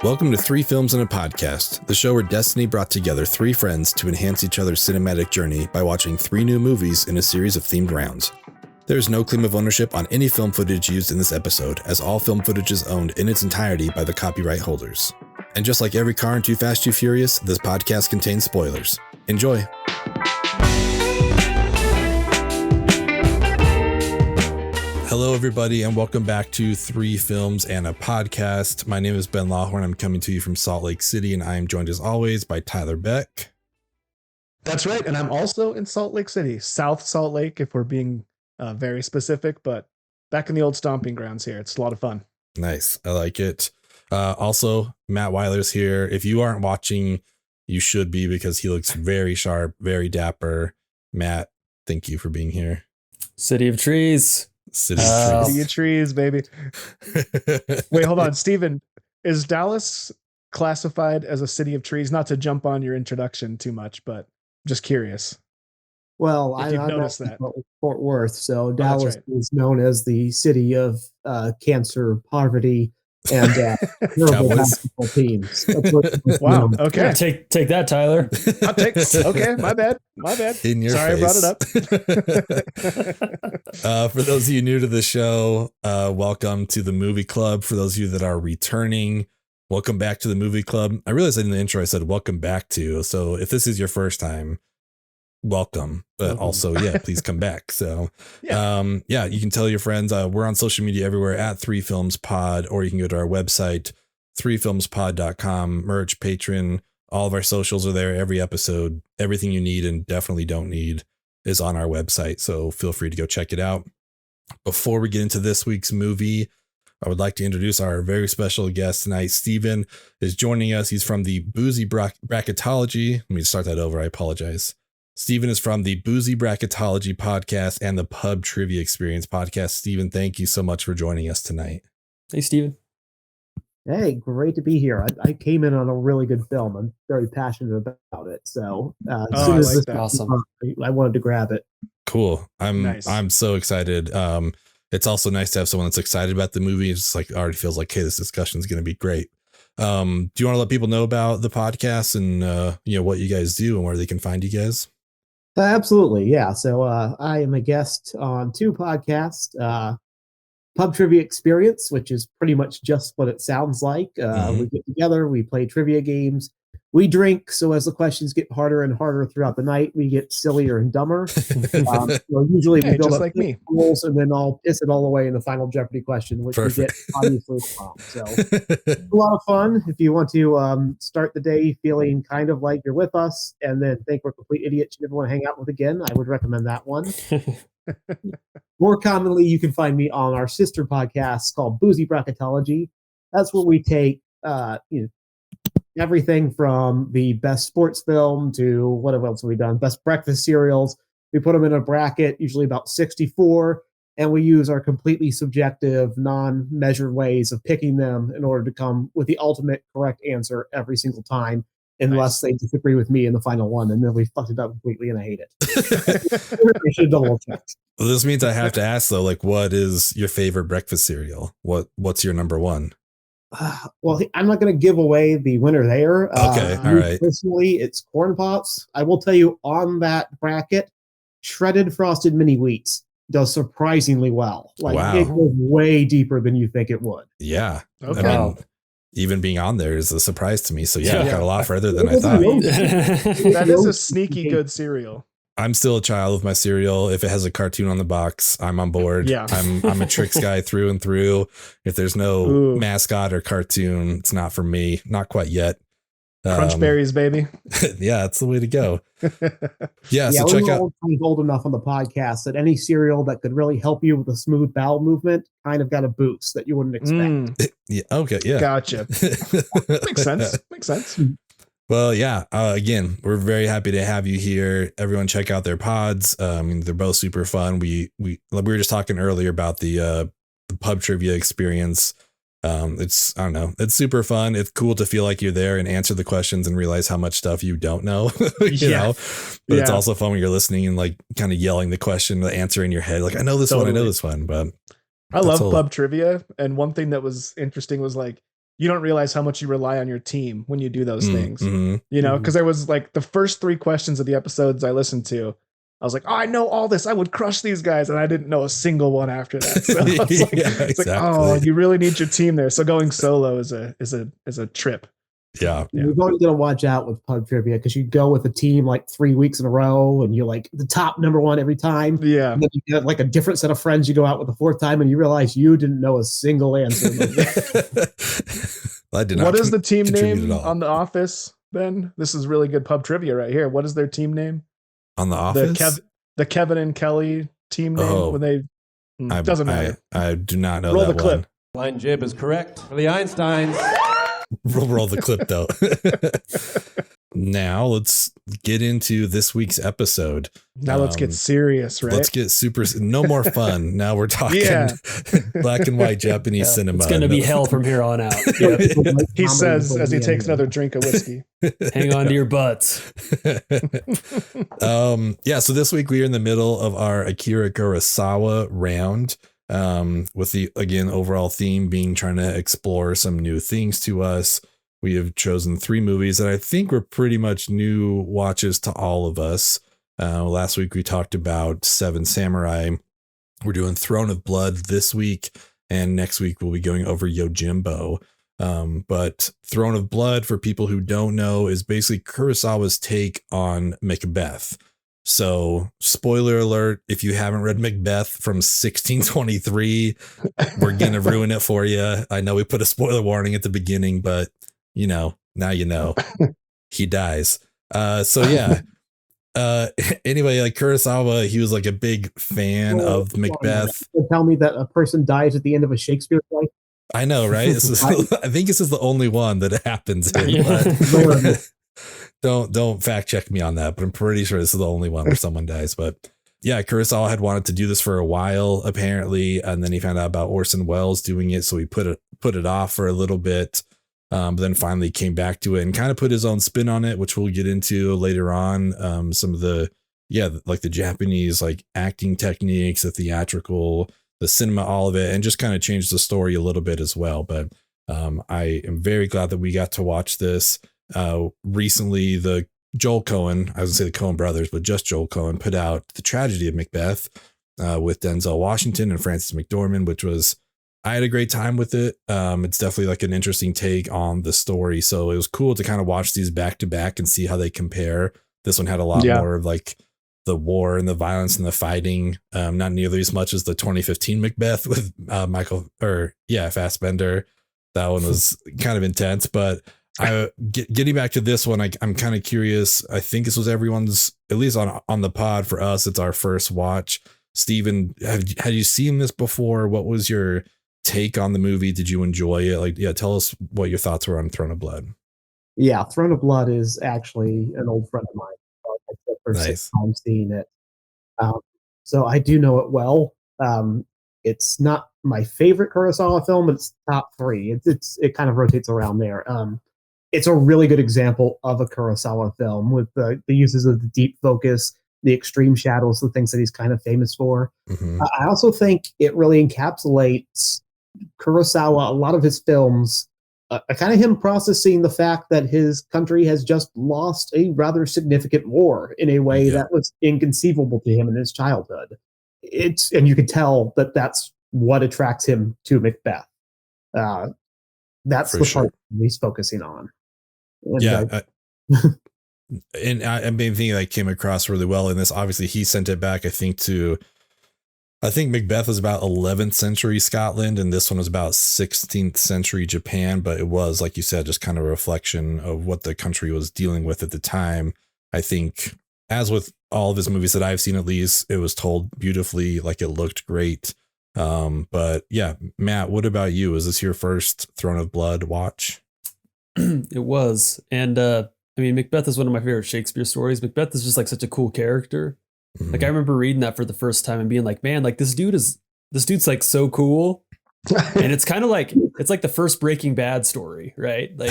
Welcome to Three Films and a Podcast, the show where destiny brought together three friends to enhance each other's cinematic journey by watching three new movies in a series of themed rounds. There is no claim of ownership on any film footage used in this episode, as all film footage is owned in its entirety by the copyright holders. And just like every car in Too Fast, Too Furious, this podcast contains spoilers. Enjoy! Hello, everybody, and welcome back to Three Films and a Podcast. My name is Ben Lawhorn. I'm coming to you from Salt Lake City, and I am joined as always by Tyler Beck. That's right, and I'm also in Salt Lake City, South Salt Lake, if we're being very specific, but back in the old stomping grounds here. It's a lot of fun. Nice. I like it. Also, Matt Weiler's here. If you aren't watching, you should be, because he looks very sharp, very dapper. Matt, thank you for being here. City of Trees. City of Trees, baby. Wait, hold on. Steven, is Dallas classified as a city of trees? Not to jump on your introduction too much, but just curious. Well, I've noticed that. Fort Worth, so Dallas is known as the city of cancer, poverty, and terrible basketball teams. Wow. Okay. Yeah, take that, Tyler. I'll take. Okay, my bad. In your Sorry, face. I brought it up. For those of you new to the show, welcome to the movie club. For those of you that are returning, welcome back to the movie club. I realized in the intro I said welcome back to. So if this is your first time, welcome, but also please come back. So you can tell your friends. We're on social media everywhere at 3filmspod, or you can go to our website 3filmspod.com. Merch, Patreon, all of our socials are there. Every episode, everything you need and definitely don't need is on our website, so feel free to go check it out. Before we get into this week's movie, I would like to introduce our very special guest tonight. Steven is joining us. He's from the Boozy Bracketology. Let me start that over. I apologize. Steven is from the Boozy Bracketology podcast and the Pub Trivia Experience podcast. Steven, thank you so much for joining us tonight. Hey, Steven. Hey, great to be here. I came in on a really good film. I'm very passionate about it. So as soon as this awesome. I wanted to grab it. Cool. I'm so excited. It's also nice to have someone that's excited about the movie. It's like already feels like, hey, this discussion is going to be great. Do you want to let people know about the podcast and what you guys do and where they can find you guys? Absolutely. Yeah. So I am a guest on two podcasts, Pub Trivia Experience, which is pretty much just what it sounds like. We get together, we play trivia games, we drink. So as the questions get harder and harder throughout the night, we get sillier and dumber. Usually we build just up like me. rules and then I'll piss it all away in the final Jeopardy question, which Perfect. we get obviously wrong. So a lot of fun. If you want to start the day feeling kind of like you're with us and then think we're complete idiots you never want to hang out with again, I would recommend that one. More commonly, you can find me on our sister podcast called Boozy Bracketology. That's where we take everything from the best sports film to what else have we done? Best breakfast cereals. We put them in a bracket, usually about 64, and we use our completely subjective, non-measured ways of picking them in order to come with the ultimate correct answer every single time, unless they disagree with me in the final one, and then we fucked it up completely, and I hate it. We should double check. Well, this means I have to ask though, like, what is your favorite breakfast cereal? What's your number one? Well, I'm not going to give away the winner there. Okay, all right. Personally, it's Corn Pops. I will tell you on that bracket, shredded frosted mini wheats does surprisingly well. It goes way deeper than you think it would. Yeah. Okay. I mean, even being on there is a surprise to me. So it got a lot further than I thought. That is a sneaky good cereal. I'm still a child of my cereal. If it has a cartoon on the box, I'm on board. Yeah. I'm a Trix guy through and through. If there's no mascot or cartoon, it's not for me. Not quite yet. Crunch berries, baby. Yeah, that's the way to go. So check out. Old enough on the podcast that any cereal that could really help you with a smooth bowel movement kind of got a boost that you wouldn't expect. Yeah. Okay. Yeah. Gotcha. Makes sense. Well, yeah. Again, we're very happy to have you here. Everyone, check out their pods. They're both super fun. We were just talking earlier about the Pub Trivia Experience. It's super fun. It's cool to feel like you're there and answer the questions and realize how much stuff you don't know. you know, but it's also fun when you're listening and like kind of yelling the question, the answer in your head. Like, I know this one. But I love pub trivia. And one thing that was interesting was like, you don't realize how much you rely on your team when you do those things. Mm-hmm. You know, because there was like the first 3 questions of the episodes I listened to, I was like, oh, I know all this. I would crush these guys. And I didn't know a single one after that. So it's like, it's like, oh, you really need your team there. So going solo is a trip. Yeah. You've always got to watch out with pub trivia because you go with a team like 3 weeks in a row and you're like the top number one every time. Yeah. And then you get like a different set of friends you go out with the 4th time and you realize you didn't know a single answer. I did not. What is the team name at all. on The Office, Ben? This is really good pub trivia right here. What is their team name? On The Office? The Kevin and Kelly team name when they doesn't matter. I do not know Roll that the clip. one. Line jib is correct for the Einsteins. Roll the clip though. Now let's get into this week's episode. Now let's get serious, right? Let's get no more fun. Now we're talking black and white Japanese cinema. It's going to be hell from here on out. Yep. He says as he takes another drink of whiskey. Hang on to your butts. So this week we are in the middle of our Akira Kurosawa round. With the, again, overall theme being trying to explore some new things to us. We have chosen 3 movies that I think were pretty much new watches to all of us. Last week we talked about 7 Samurai. We're doing Throne of Blood this week, and next week we'll be going over Yojimbo. But Throne of Blood, for people who don't know, is basically Kurosawa's take on Macbeth. So, spoiler alert, if you haven't read Macbeth from 1623, we're going to ruin it for you. I know we put a spoiler warning at the beginning, but now you know. He dies. Anyway, like Kurosawa, he was like a big fan of Macbeth. Tell me that a person dies at the end of a Shakespeare play? I know, right? I think this is the only one that it happens in. Don't fact check me on that, but I'm pretty sure this is the only one where someone dies. But yeah, Kurosawa had wanted to do this for a while, apparently, and then he found out about Orson Welles doing it, so he put it off for a little bit, but then finally came back to it and kind of put his own spin on it, which we'll get into later on. Some of the like the Japanese like acting techniques, the theatrical, the cinema, all of it, and just kind of changed the story a little bit as well. But I am very glad that we got to watch this. Recently, the Joel Coen, I was gonna say the Coen brothers, but just Joel Coen, put out The Tragedy of Macbeth with Denzel Washington and Frances McDormand, which was, I had a great time with it. It's definitely like an interesting take on the story. So it was cool to kind of watch these back to back and see how they compare. This one had a lot more of like the war and the violence and the fighting, not nearly as much as the 2015 Macbeth with Fassbender. That one was kind of intense, but getting back to this one, I'm kind of curious. I think this was everyone's, at least on the pod. For us, it's our first watch. Steven, had you seen this before? What was your take on the movie? Did you enjoy it? Tell us what your thoughts were on Throne of Blood. Yeah, Throne of Blood is actually an old friend of mine. I've said for 6 times seeing it. So I do know it well. It's not my favorite Kurosawa film, but it's top 3. It kind of rotates around there. It's a really good example of a Kurosawa film with the uses of the deep focus, the extreme shadows, the things that he's kind of famous for. Mm-hmm. I also think it really encapsulates Kurosawa, a lot of his films, kind of him processing the fact that his country has just lost a rather significant war in a way that was inconceivable to him in his childhood. And you can tell that that's what attracts him to Macbeth. That's the part he's focusing on. And and I mean, thing that came across really well in this, obviously he sent it back, I think Macbeth was about 11th century Scotland and this one was about 16th century Japan, but it was, like you said, just kind of a reflection of what the country was dealing with at the time. I think, as with all of his movies that I've seen, at least, it was told beautifully, like it looked great. But yeah, Matt, what about you? Is this your first Throne of Blood watch? It was. And I mean, Macbeth is one of my favorite Shakespeare stories. Macbeth is just like such a cool character. Mm-hmm. Like I remember reading that for the first time and being like, man, like this dude's like so cool. And it's kind of like, it's like the first Breaking Bad story, right? Like,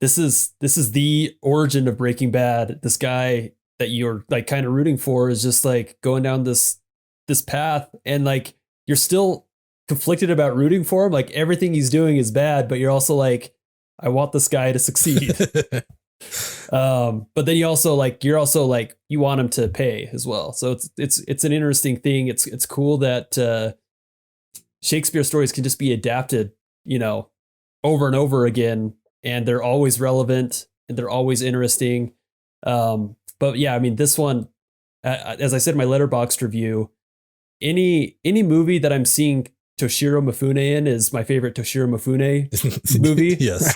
this is the origin of Breaking Bad. This guy that you're like kind of rooting for is just like going down this path, and like you're still conflicted about rooting for him. Like everything he's doing is bad, but you're also like, I want this guy to succeed. But then you're also like, you want him to pay as well. So it's an interesting thing. It's cool that Shakespeare stories can just be adapted, over and over again, and they're always relevant and they're always interesting. But yeah, I mean, this one, as I said in my Letterboxd review, any movie that I'm seeing Toshiro Mifune in is my favorite Toshiro Mifune movie. Yes.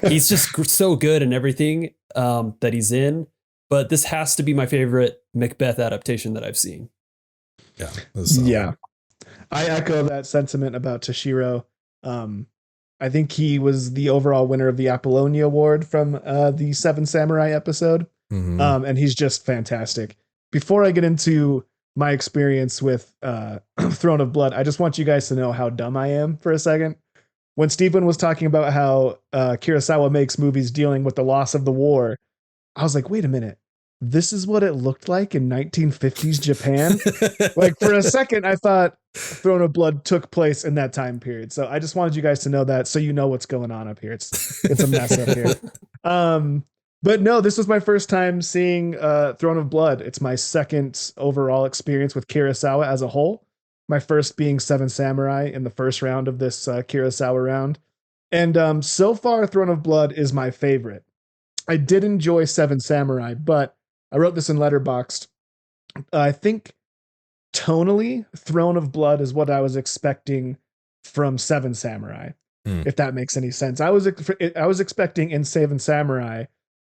He's just so good in everything that he's in. But this has to be my favorite Macbeth adaptation that I've seen. Yeah. Yeah. I echo that sentiment about Toshiro. I think he was the overall winner of the Apollonia Award from the Seven Samurai episode. Mm-hmm. And he's just fantastic. Before I get into my experience with Throne of Blood, I just want you guys to know how dumb I am for a second. When Stephen was talking about how Kurosawa makes movies dealing with the loss of the war, I was like, wait a minute. This is what it looked like in 1950s Japan? Like for a second, I thought Throne of Blood took place in that time period. So I just wanted you guys to know that, so you know what's going on up here. It's a mess up here. But no, this was my first time seeing Throne of Blood. It's my second overall experience with Kurosawa as a whole. My first being Seven Samurai in the first round of this Kurosawa round. And so far, Throne of Blood is my favorite. I did enjoy Seven Samurai, but I wrote this in Letterboxd. I think tonally, Throne of Blood is what I was expecting from Seven Samurai, if that makes any sense. I was expecting in Seven Samurai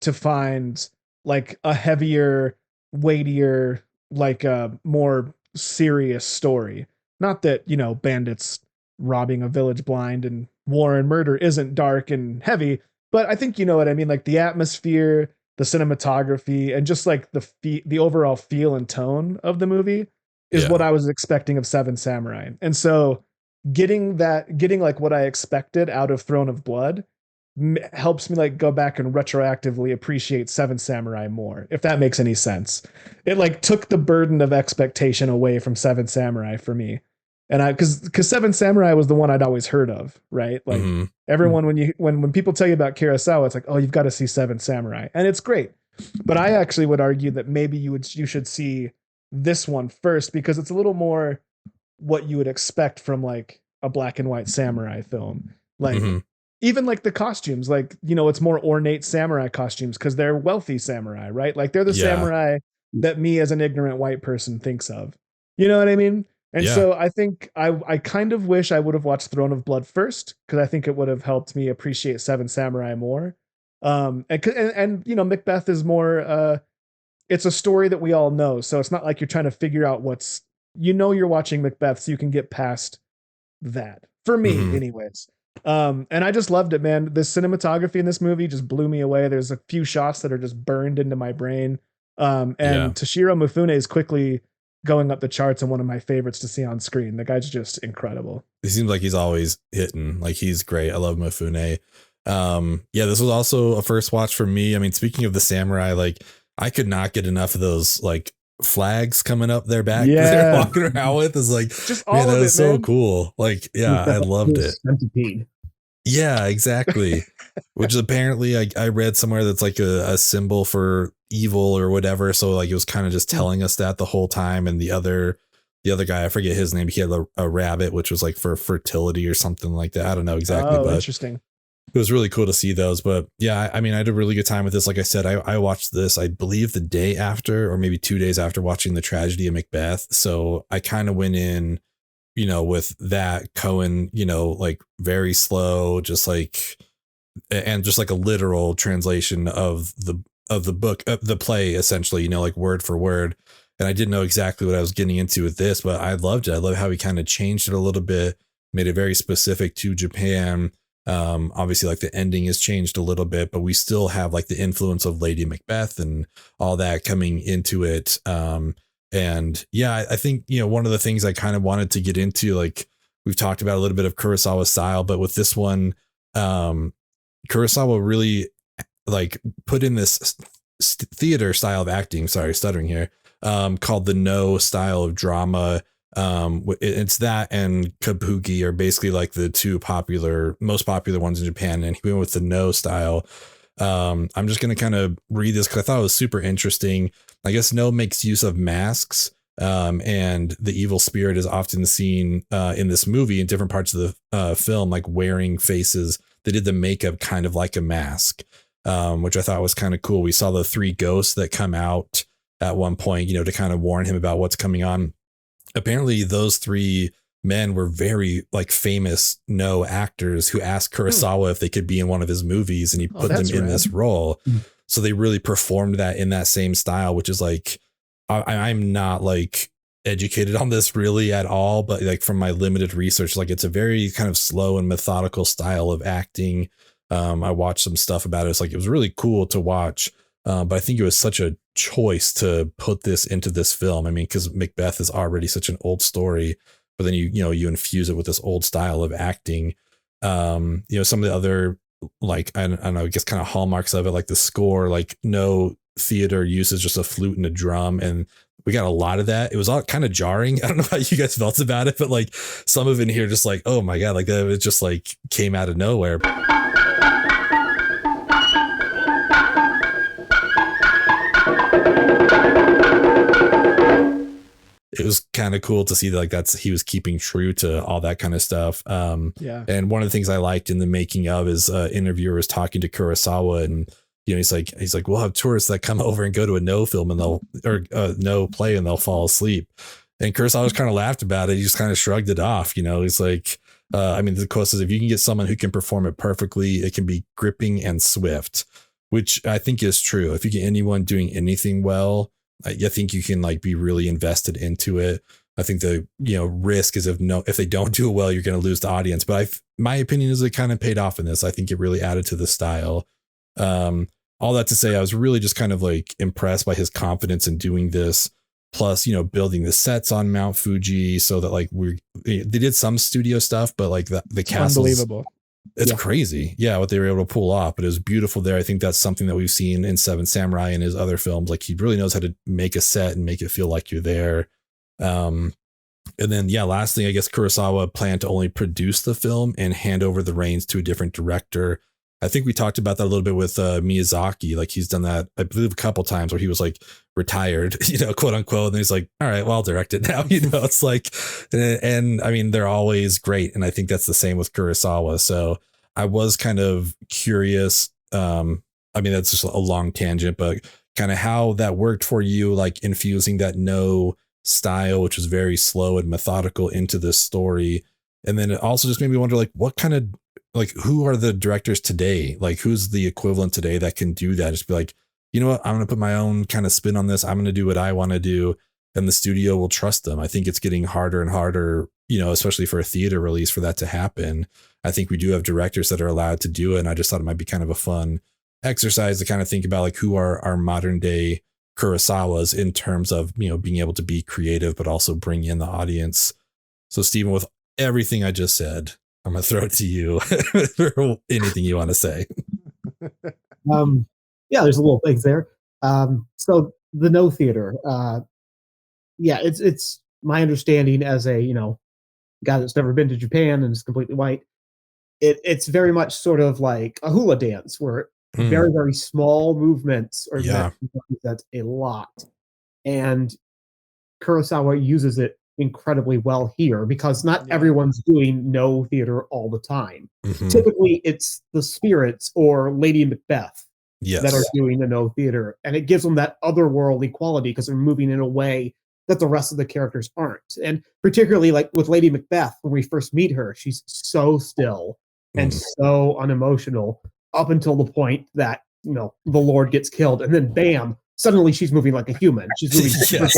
to find like a heavier, weightier, like a more serious story. Not that, bandits robbing a village blind and war and murder isn't dark and heavy, but I think you know what I mean. Like the atmosphere, the cinematography, and just like the overall feel and tone of the movie is what I was expecting of Seven Samurai. And so getting like what I expected out of Throne of Blood helps me like go back and retroactively appreciate Seven Samurai more, if that makes any sense. It like took the burden of expectation away from Seven Samurai for me. And because Seven Samurai was the one I'd always heard of, right? Like everyone, when people tell you about Kurosawa, it's like, oh, you've got to see Seven Samurai, and it's great. But I actually would argue that maybe you should see this one first, because it's a little more what you would expect from like a black and white samurai film. Like even like the costumes, like, it's more ornate samurai costumes because they're wealthy samurai, right? Like they're the samurai that me as an ignorant white person thinks of. You know what I mean? And so I think I kind of wish I would have watched Throne of Blood first, because I think it would have helped me appreciate Seven Samurai more. And Macbeth is more, it's a story that we all know. So it's not like you're trying to figure out you're watching Macbeth, so you can get past that. For me, anyways. And I just loved it, man. The cinematography in this movie just blew me away. There's a few shots that are just burned into my brain. Toshiro Mifune is quickly going up the charts and one of my favorites to see on screen. The guy's just incredible. He seems like he's always hitting. Like he's great. I love Mifune. This was also a first watch for me. I mean, speaking of the samurai, like I could not get enough of those like flags coming up their back that they're walking around with. Is like, just all of it, man. So cool. Like, I loved it. Centipede. Yeah, exactly. Which is apparently I read somewhere that's like a symbol for evil or whatever. So like it was kind of just telling us that the whole time. And the other guy, I forget his name, he had a rabbit, which was like for fertility or something like that. I don't know exactly. But interesting. It was really cool to see those. But yeah, I mean, I had a really good time with this. Like I said, I watched this, I believe the day after, or maybe 2 days after watching the tragedy of Macbeth. So I kind of went in, with that Cohen, like very slow, just like, and just like a literal translation of the book, the play, essentially, like word for word. And I didn't know exactly what I was getting into with this, but I loved it. I love how he kind of changed it a little bit, made it very specific to Japan. Obviously like the ending has changed a little bit, but we still have like the influence of Lady Macbeth and all that coming into it. I think, one of the things I kind of wanted to get into, like we've talked about a little bit of Kurosawa style, but with this one, Kurosawa really like put in this theater style of acting, sorry, stuttering here, called the No style of drama. It's that and Kabuki are basically like the two most popular ones in Japan, and he went with the No style. I'm just going to kind of read this because I thought it was super interesting. I guess No makes use of masks, and the evil spirit is often seen in this movie in different parts of the film, like wearing faces. They did the makeup kind of like a mask, which I thought was kind of cool. We saw the 3 ghosts that come out at one point, to kind of warn him about what's coming on. Apparently those 3 men were very like famous No actors who asked Kurosawa if they could be in one of his movies, and he put them in this role. So they really performed that in that same style, which is like, I'm not like educated on this really at all, but like from my limited research, like it's a very kind of slow and methodical style of acting. I watched some stuff about it. It's like, it was really cool to watch. But I think it was such a choice to put this into this film. I mean, because Macbeth is already such an old story, but then you infuse it with this old style of acting. Some of the other, like, I don't know, I guess kind of hallmarks of it, like the score, like No theater uses just a flute and a drum, and we got a lot of that. It was all kind of jarring. I don't know how you guys felt about it, but like some of it in here, just like, oh my God, like that, it just like came out of nowhere. It was kind of cool to see that, like, he was keeping true to all that kind of stuff. And one of the things I liked in the making of is interviewer was talking to Kurosawa, and he's like, we'll have tourists that come over and go to a No film and No play and they'll fall asleep. And Kurosawa kind of laughed about it. He just kind of shrugged it off. He's like, the quote says, if you can get someone who can perform it perfectly, it can be gripping and swift, which I think is true. If you get anyone doing anything well, I think you can like be really invested into it. I think the risk is if they don't do it well, you're going to lose the audience. But my opinion is it kind of paid off in this. I think it really added to the style. All that to say, I was really just kind of like impressed by his confidence in doing this. Plus, building the sets on Mount Fuji so that like they did some studio stuff, but like the castle, unbelievable. It's crazy. Yeah, what they were able to pull off, but it was beautiful there. I think that's something that we've seen in Seven Samurai and his other films. Like he really knows how to make a set and make it feel like you're there. And then, last thing, I guess Kurosawa planned to only produce the film and hand over the reins to a different director. I think we talked about that a little bit with Miyazaki. Like he's done that, I believe, a couple times where he was like retired, quote unquote. And he's like, all right, well, I'll direct it now. It's like, and I mean, they're always great. And I think that's the same with Kurosawa. So I was kind of curious. I mean, that's just a long tangent, but kind of how that worked for you, like infusing that No style, which was very slow and methodical, into this story. And then it also just made me wonder, like, what kind of, like, who are the directors today? Like, who's the equivalent today that can do that? Just be like, you know what, I'm going to put my own kind of spin on this. I'm going to do what I want to do. And the studio will trust them. I think it's getting harder and harder, especially for a theater release, for that to happen. I think we do have directors that are allowed to do it. And I just thought it might be kind of a fun exercise to kind of think about, like, who are our modern day Kurosawas in terms of, being able to be creative, but also bring in the audience. So, Stephen, with everything I just said, I'm going to throw it to you for anything you want to say. There's a little things there. So the No theater, it's my understanding as a, guy that's never been to Japan and is completely white. It's very much sort of like a hula dance where very, very small movements are represent a lot. And Kurosawa uses it incredibly well here because not everyone's doing No theater all the time. Typically it's the spirits or Lady Macbeth that are doing the No theater, and it gives them that otherworldly quality because they're moving in a way that the rest of the characters aren't. And particularly like with Lady Macbeth, when we first meet her, she's so still and so unemotional up until the point that the Lord gets killed, and then bam, suddenly she's moving like a human. She's moving.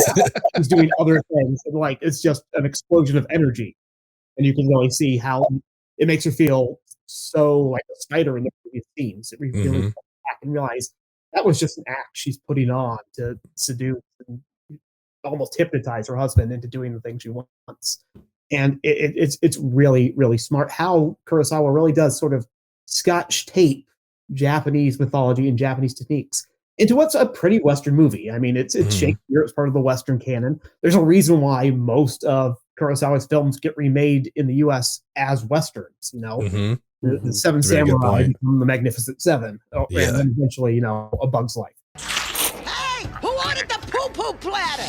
She's doing other things, and like it's just an explosion of energy, and you can really see how it makes her feel so like a spider in the previous scenes. It really back and realize that was just an act she's putting on to seduce and almost hypnotize her husband into doing the things she wants. And it's really, really smart how Kurosawa really does sort of Scotch tape Japanese mythology and Japanese techniques into what's a pretty Western movie. I mean, it's Shakespeare. It's part of the Western canon. There's a reason why most of Kurosawa's films get remade in the U.S. as westerns. The Seven Samurai become the Magnificent Seven, and then eventually, A Bug's Life. Hey, who ordered the poo-poo platter?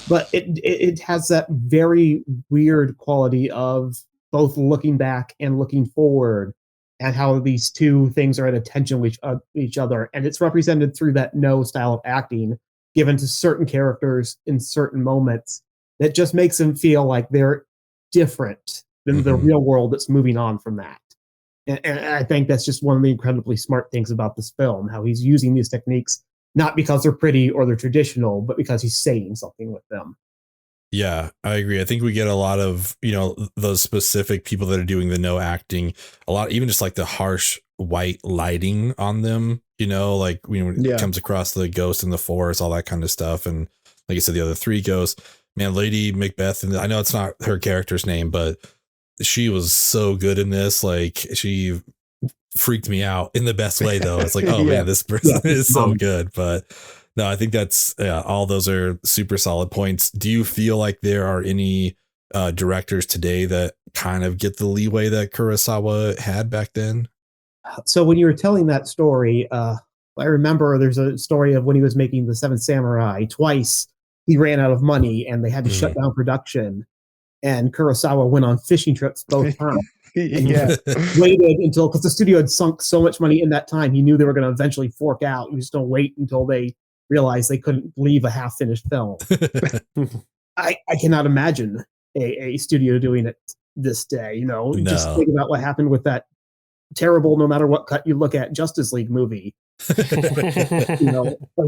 But it has that very weird quality of both looking back and looking forward, and how these two things are at a tension with each other. And it's represented through that no style of acting given to certain characters in certain moments that just makes them feel like they're different than the real world that's moving on from that. And I think that's just one of the incredibly smart things about this film, how he's using these techniques, not because they're pretty or they're traditional, but because he's saying something with them. Yeah, I agree. I think we get a lot of, those specific people that are doing the no acting, a lot, even just like the harsh white lighting on them, like when it comes across the ghost in the forest, all that kind of stuff. And like I said, the other three ghosts, man, Lady Macbeth, and I know it's not her character's name, but she was so good in this. Like, she freaked me out in the best way, though. It's like, oh man, this person is so good. But no, I think that's all those are super solid points. Do you feel like there are any directors today that kind of get the leeway that Kurosawa had back then? So when you were telling that story, I remember there's a story of when he was making The Seven Samurai. Twice he ran out of money and they had to shut down production. And Kurosawa went on fishing trips both times. Waited until, because the studio had sunk so much money in that time, he knew they were going to eventually fork out. He was going to wait until they realized they couldn't leave a half-finished film. I cannot imagine a studio doing it this day. Just think about what happened with that terrible, no matter what cut you look at, Justice League movie. A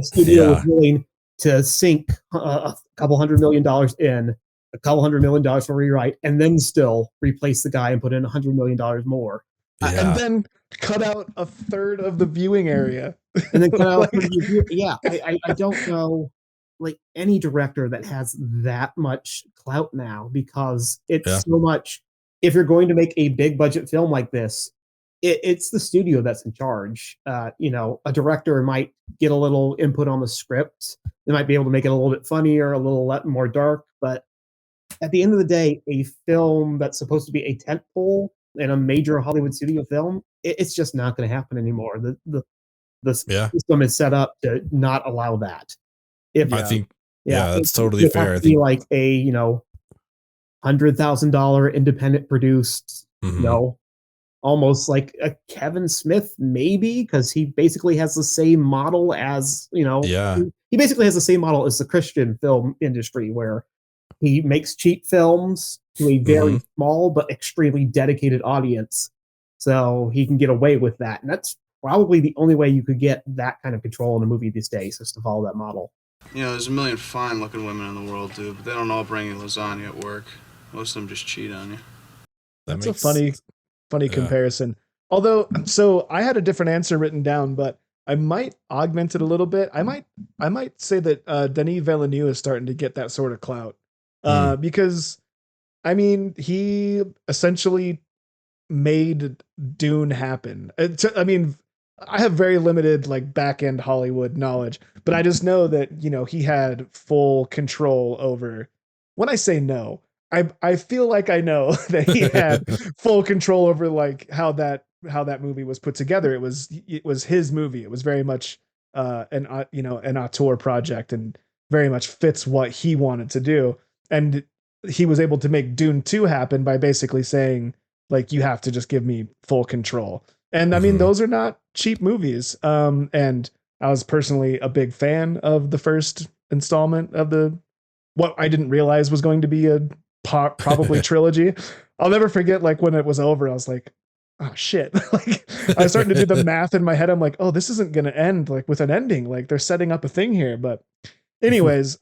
studio was willing to sink a couple $100 million in, a couple $100 million for rewrite, and then still replace the guy and put in $100 million more. And then cut out a third of the viewing area. And then cut out I don't know any director that has that much clout now, because it's so much. If you're going to make a big budget film like this, it's the studio that's in charge. A director might get a little input on the script. They might be able to make it a little bit funnier, a little more dark, but at the end of the day, a film that's supposed to be a tentpole in a major Hollywood studio film, it's just not going to happen anymore. The system is set up to not allow that. I think that's totally fair. I think like a $100,000 independent produced, almost like a Kevin Smith, maybe, because he basically has the same model as he basically has the same model as the Christian film industry, where he makes cheap films to a very small but extremely dedicated audience, so he can get away with that. And that's probably the only way you could get that kind of control in a movie these days, is to follow that model. There's a million fine-looking women in the world, dude, but they don't all bring you lasagna at work. Most of them just cheat on you. That's a funny comparison. Although, so I had a different answer written down, but I might augment it a little bit. I might say that Denis Villeneuve is starting to get that sort of clout. Because, I mean, he essentially made Dune happen. I have very limited back end Hollywood knowledge, but I just know that he had full control over. When I say no, I feel like I know that he had full control over how that movie was put together. It was his movie. It was very much an auteur project, and very much fits what he wanted to do. And he was able to make Dune 2 happen by basically saying, you have to just give me full control. And I mean, those are not cheap movies. And I was personally a big fan of the first installment of what I didn't realize was going to be a probably trilogy. I'll never forget, when it was over, I was like, oh shit. I was starting to do the math in my head. I'm like, oh, this isn't going to end with an ending. They're setting up a thing here. But anyways,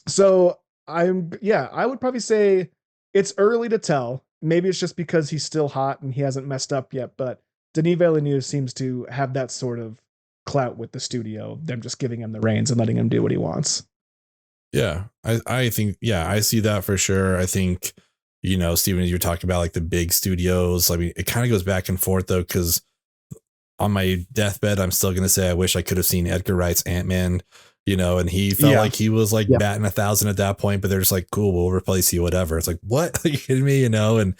so I would probably say it's early to tell. Maybe it's just because he's still hot and he hasn't messed up yet, but Denis Villeneuve seems to have that sort of clout with the studio, them just giving him the reins and letting him do what he wants. Yeah, I think, I see that for sure. I think, Steven, as you talked about the big studios, I mean, it kind of goes back and forth though, because on my deathbed, I'm still going to say I wish I could have seen Edgar Wright's Ant-Man. and he felt like he was like batting 1,000 at that point, but they're just like, cool, we'll replace you, whatever. It's like, what? Are you kidding me? And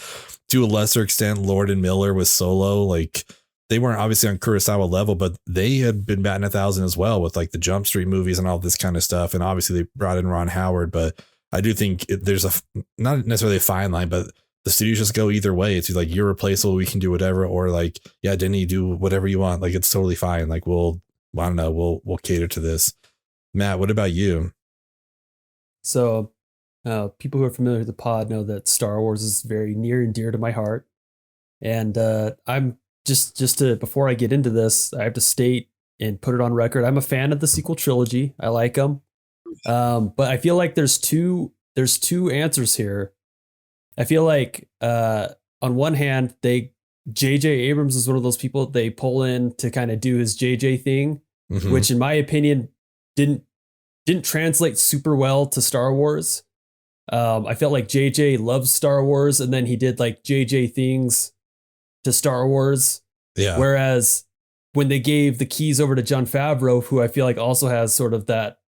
to a lesser extent, Lord and Miller with Solo, like they weren't obviously on Kurosawa level, but they had been batting 1,000 as well with like the Jump Street movies and all this kind of stuff. And obviously they brought in Ron Howard, but I do think there's not necessarily a fine line, but the studios just go either way. It's like, you're replaceable, we can do whatever, or like, yeah, Denny, do whatever you want. Like, it's totally fine. Like, I don't know, we'll cater to this. Matt, what about you? So people who are familiar with the pod know that Star Wars is very near and dear to my heart. And I'm just to, before I get into this, I have to state and put it on record, I'm a fan of the sequel trilogy. I like them. But I feel like there's two answers here. I feel like on one hand, J.J. Abrams is one of those people they pull in to kind of do his J.J. thing, which in my opinion didn't translate super well to Star Wars. I felt like J.J. loves Star Wars, and then he did like J.J. things to Star Wars. Yeah. Whereas when they gave the keys over to Jon Favreau, who I feel like also has sort of that,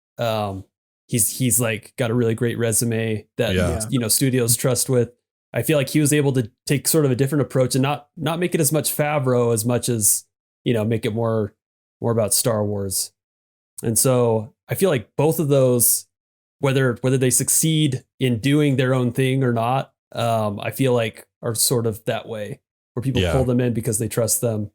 he's like got a really great resume that studios trust with. I feel like he was able to take sort of a different approach and not make it as much Favreau as much as, make it more about Star Wars. And so I feel like both of those, whether they succeed in doing their own thing or not, I feel like are sort of that way where people pull them in because they trust them.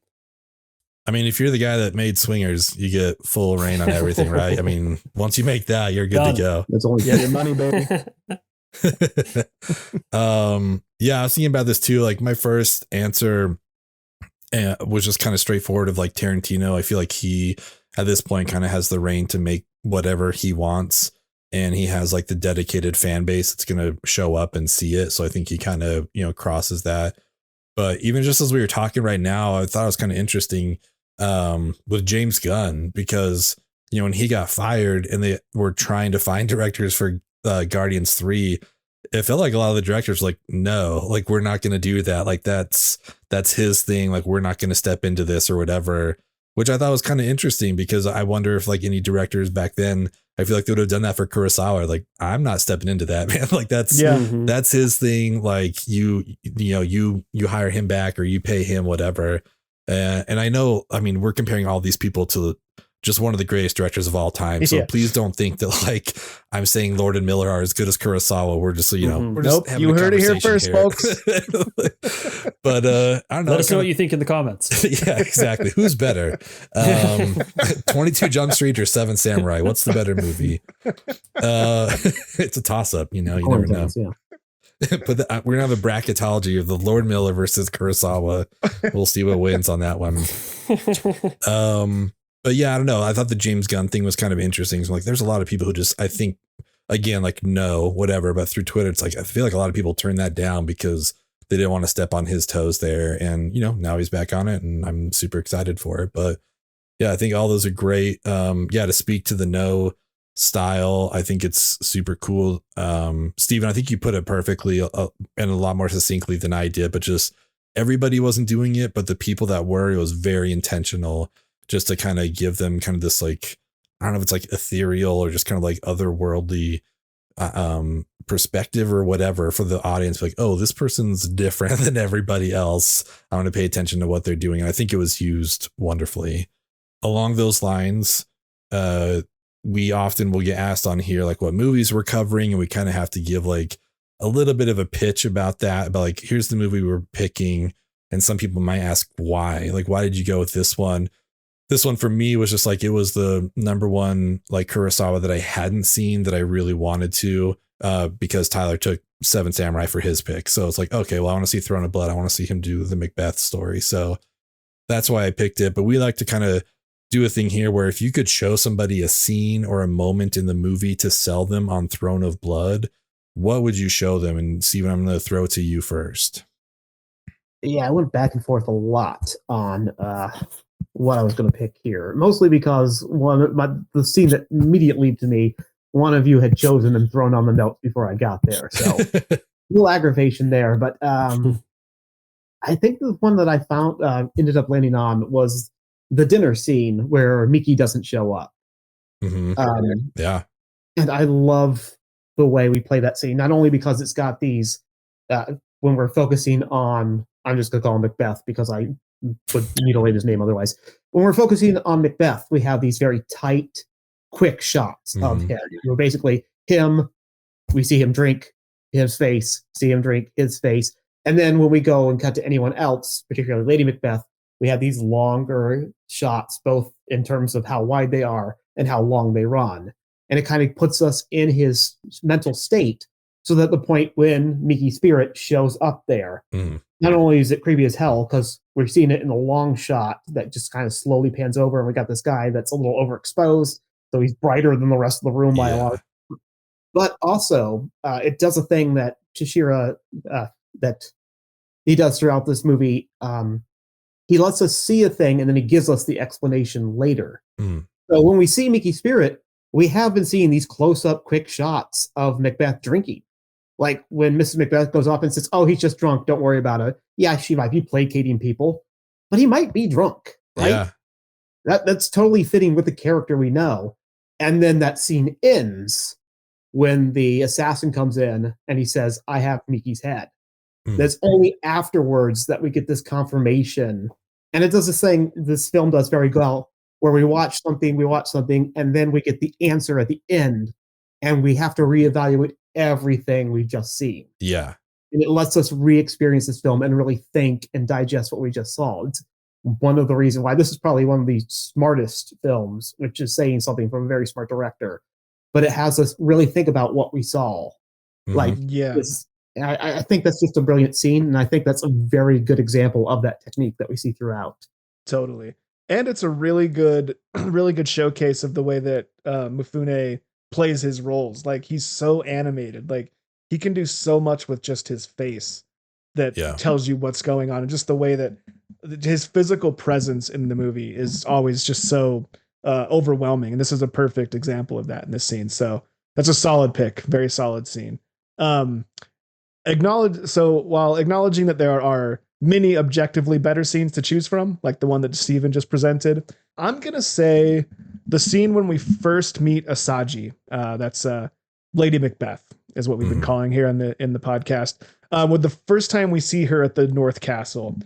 I mean, if you're the guy that made Swingers, you get full reign on everything, right? I mean, once you make that, you're good to go. That's only your money, baby. I was thinking about this too. Like, my first answer was just kind of straightforward of like Tarantino. I feel like he at this point kind of has the reign to make whatever he wants, and he has like the dedicated fan base that's going to show up and see it. So I think he kind of, crosses that. But even just as we were talking right now, I thought it was kind of interesting with James Gunn, because, when he got fired and they were trying to find directors for Guardians 3, it felt like a lot of the directors were like, no, like, we're not going to do that. Like, that's his thing. Like, we're not going to step into this or whatever, which I thought was kind of interesting, because I wonder if like any directors back then, I feel like they would have done that for Kurosawa. Like, I'm not stepping into that, man. Like, that's his thing. Like, you hire him back, or you pay him whatever. And I know, I mean, we're comparing all these people to just one of the greatest directors of all time. So please don't think that like I'm saying Lord and Miller are as good as Kurosawa. We're just, we're just having you heard it here first, folks. But I don't know. Let us know what you think in the comments. Yeah, exactly. Who's better? 22 Jump Street or 7 Samurai? What's the better movie? It's a toss up, you never know. But we're gonna have a bracketology of the Lord Miller versus Kurosawa. We'll see what wins on that one. But yeah, I don't know. I thought the James Gunn thing was kind of interesting. So like, there's a lot of people who just, I think, again, like, no, whatever. But through Twitter, it's like, I feel like a lot of people turned that down because they didn't want to step on his toes there. And, now he's back on it, and I'm super excited for it. But yeah, I think all those are great. To speak to the no style, I think it's super cool. Steven, I think you put it perfectly and a lot more succinctly than I did, but just everybody wasn't doing it, but the people that were, it was very intentional, just to kind of give them kind of this, like, I don't know if it's like ethereal or just kind of like otherworldly perspective or whatever for the audience. Like, oh, this person's different than everybody else. I want to pay attention to what they're doing. And I think it was used wonderfully. Along those lines, we often will get asked on here, like, what movies we're covering. And we kind of have to give like a little bit of a pitch about that. But like, here's the movie we're picking. And some people might ask why, like, why did you go with this one? This one for me was just like, it was the number one, like, Kurosawa that I hadn't seen that I really wanted to, because Tyler took 7 Samurai for his pick. So it's like, okay, well, I want to see Throne of Blood. I want to see him do the Macbeth story. So that's why I picked it. But we like to kind of do a thing here where if you could show somebody a scene or a moment in the movie to sell them on Throne of Blood, what would you show them? And Steven, I'm going to throw it to you first. Yeah, I went back and forth a lot on what I was going to pick here, mostly because the scene that immediately to me, one of you had chosen and thrown on the notes before I got there. So a little aggravation there. But I think the one that I found ended up landing on was the dinner scene where Mickey doesn't show up. Yeah. And I love the way we play that scene, not only because it's got these, when we're focusing on, I'm just going to call him Macbeth because I would mutilate his name otherwise. When we're focusing on Macbeth, we have these very tight, quick shots of him. We're basically him, we see him drink his face, see him drink his face. And then when we go and cut to anyone else, particularly Lady Macbeth, we have these longer shots, both in terms of how wide they are and how long they run. And it kind of puts us in his mental state so that the point when Mickey's spirit shows up there, not only is it creepy as hell because we're seeing it in a long shot that just kind of slowly pans over, and we got this guy that's a little overexposed, so he's brighter than the rest of the room by a lot. But also, it does a thing that Toshiro that he does throughout this movie. He lets us see a thing, and then he gives us the explanation later. So when we see Mickey's spirit, we have been seeing these close-up, quick shots of Macbeth drinking. Like when Mrs. Macbeth goes off and says, "Oh, he's just drunk. Don't worry about it." Yeah, she might be placating people, but he might be drunk, right? Yeah. That's totally fitting with the character we know. And then that scene ends when the assassin comes in and he says, "I have Mickey's head." That's only afterwards that we get this confirmation. And it does this thing this film does very well, where we watch something, and then we get the answer at the end, and we have to reevaluate everything we've just seen. Yeah. And it lets us re-experience this film and really think and digest what we just saw. It's one of the reasons why this is probably one of the smartest films, which is saying something from a very smart director. But it has us really think about what we saw. Like, I think that's just a brilliant scene, and I think that's a very good example of that technique that we see throughout. Totally. And it's a really good showcase of the way that Mifune plays his roles. Like, he's so animated. Like, he can do so much with just his face that tells you what's going on. And just the way that his physical presence in the movie is always just so overwhelming. And this is a perfect example of that in this scene. So that's a solid pick. Very solid scene. While acknowledging that there are many objectively better scenes to choose from, like the one that Steven just presented, I'm going to say the scene when we first meet Asagi, that's Lady Macbeth is what we've been calling here in the podcast, with the first time we see her at the North Castle.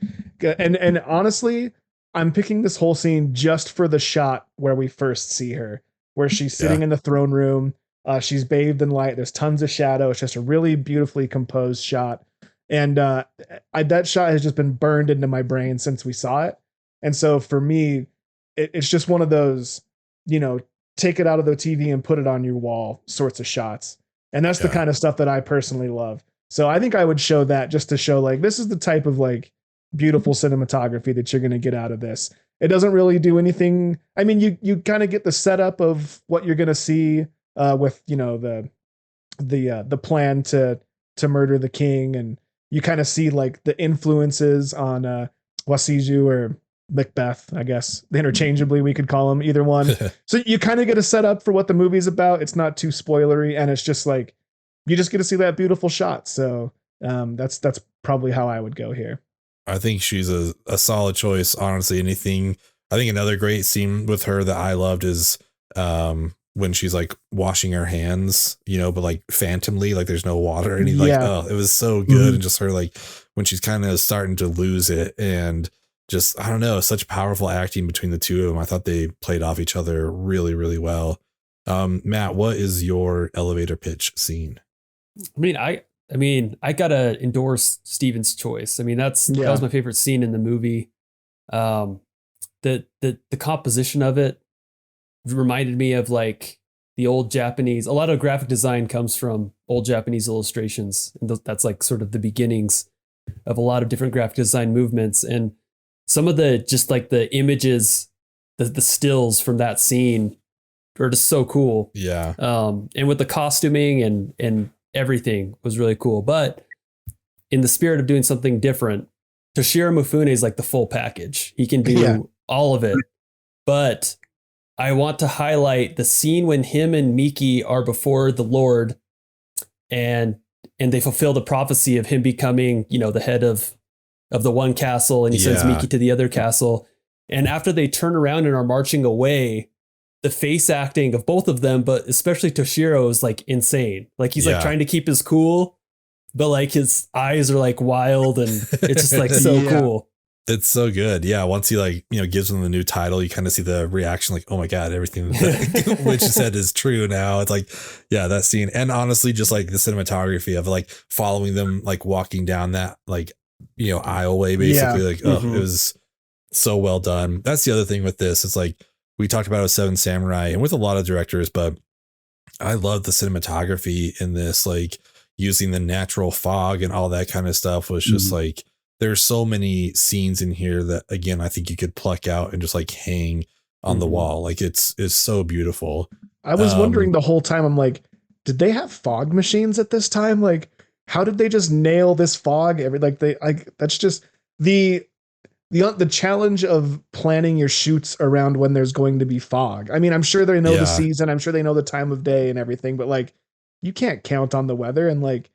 And honestly, I'm picking this whole scene just for the shot where we first see her, where she's sitting in the throne room. She's bathed in light. There's tons of shadow. It's just a really beautifully composed shot. And that shot has just been burned into my brain since we saw it. And so for me, it's just one of those, take it out of the TV and put it on your wall sorts of shots. And that's the kind of stuff that I personally love. So I think I would show that just to show, like, this is the type of, like, beautiful cinematography that you're going to get out of this. It doesn't really do anything. I mean, you kind of get the setup of what you're going to see with, the plan to murder the king, and you kind of see, like, the influences on Wasiju or Macbeth, I guess interchangeably we could call them, either one. So you kind of get a setup for what the movie's about. It's not too spoilery, and it's just like you just get to see that beautiful shot. So that's probably how I would go here. I think she's a solid choice. Honestly, I think another great scene with her that I loved is when she's like washing her hands, but like phantomly, like there's no water, and he's like, oh, it was so good. And just her, like, when she's kind of starting to lose it, and just, I don't know, such powerful acting between the two of them. I thought they played off each other really, really well. Matt, what is your elevator pitch scene? I gotta endorse Steven's choice. I mean, that was my favorite scene in the movie. The composition of it reminded me of, like, the old Japanese. A lot of graphic design comes from old Japanese illustrations, and that's like sort of the beginnings of a lot of different graphic design movements. And some of the just like the images, the stills from that scene are just so cool. Yeah. And with the costuming and everything was really cool. But in the spirit of doing something different, Toshiro Mifune is like the full package. He can do all of it. But I want to highlight the scene when him and Miki are before the Lord, and they fulfill the prophecy of him becoming, the head of the one castle, and he sends Miki to the other castle. And after they turn around and are marching away, the face acting of both of them, but especially Toshiro is like insane. Like he's like trying to keep his cool, but like his eyes are like wild and it's just like so cool. It's so good. Yeah. Once he like, gives them the new title, you kind of see the reaction like, oh my God, everything that Witch said is true now. It's like, yeah, that scene. And honestly, just like the cinematography of like following them, like walking down that like, aisleway basically. Like, it was so well done. That's the other thing with this. It's like, we talked about Seven Samurai and with a lot of directors, but I love the cinematography in this, like using the natural fog and all that kind of stuff was just like, there's so many scenes in here that, again, I think you could pluck out and just like hang on the wall. Like it's so beautiful. I was wondering the whole time, I'm like, did they have fog machines at this time? Like, how did they just nail this fog? That's just the challenge of planning your shoots around when there's going to be fog. I mean, I'm sure they know the season. I'm sure they know the time of day and everything, but like, you can't count on the weather, and like,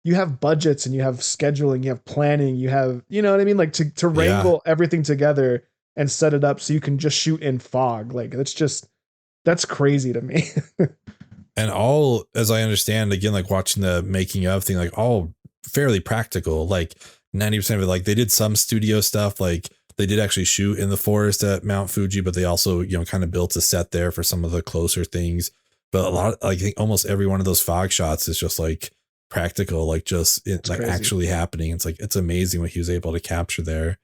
you have budgets and you have scheduling, you have planning, you have, you know what I mean? Like to wrangle everything together and set it up so you can just shoot in fog. Like that's crazy to me. And all, as I understand, again, like watching the making of thing, like all fairly practical, like 90% of it, like they did some studio stuff. Like they did actually shoot in the forest at Mount Fuji, but they also, kind of built a set there for some of the closer things. But a lot, I think almost every one of those fog shots is just like practical, like just it's like crazy. Actually happening. It's like, it's amazing what he was able to capture there.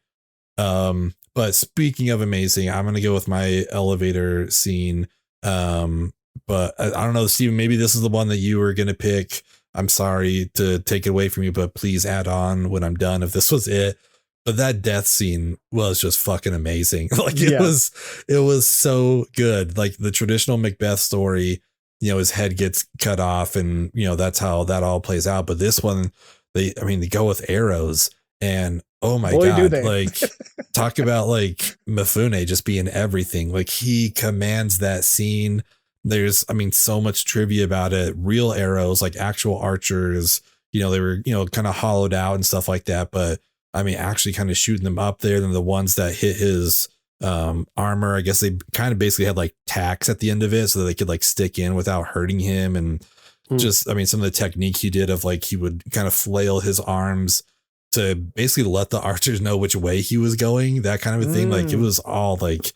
But speaking of amazing, I'm going to go with my elevator scene. But I don't know, Steven, maybe this is the one that you were going to pick. I'm sorry to take it away from you, but please add on when I'm done if this was it. But that death scene was just fucking amazing. Like it was so good. Like the traditional Macbeth story, his head gets cut off and, that's how that all plays out. But this one, they go with arrows and oh my God, like talk about like Mifune just being everything. Like he commands that scene. There's, so much trivia about it. Real arrows, like actual archers, they were, kind of hollowed out and stuff like that. But actually kind of shooting them up there than the ones that hit his armor. I guess they kind of basically had like tacks at the end of it so that they could like stick in without hurting him. And just, some of the technique he did of like, he would kind of flail his arms to basically let the archers know which way he was going, that kind of a thing. Like it was all like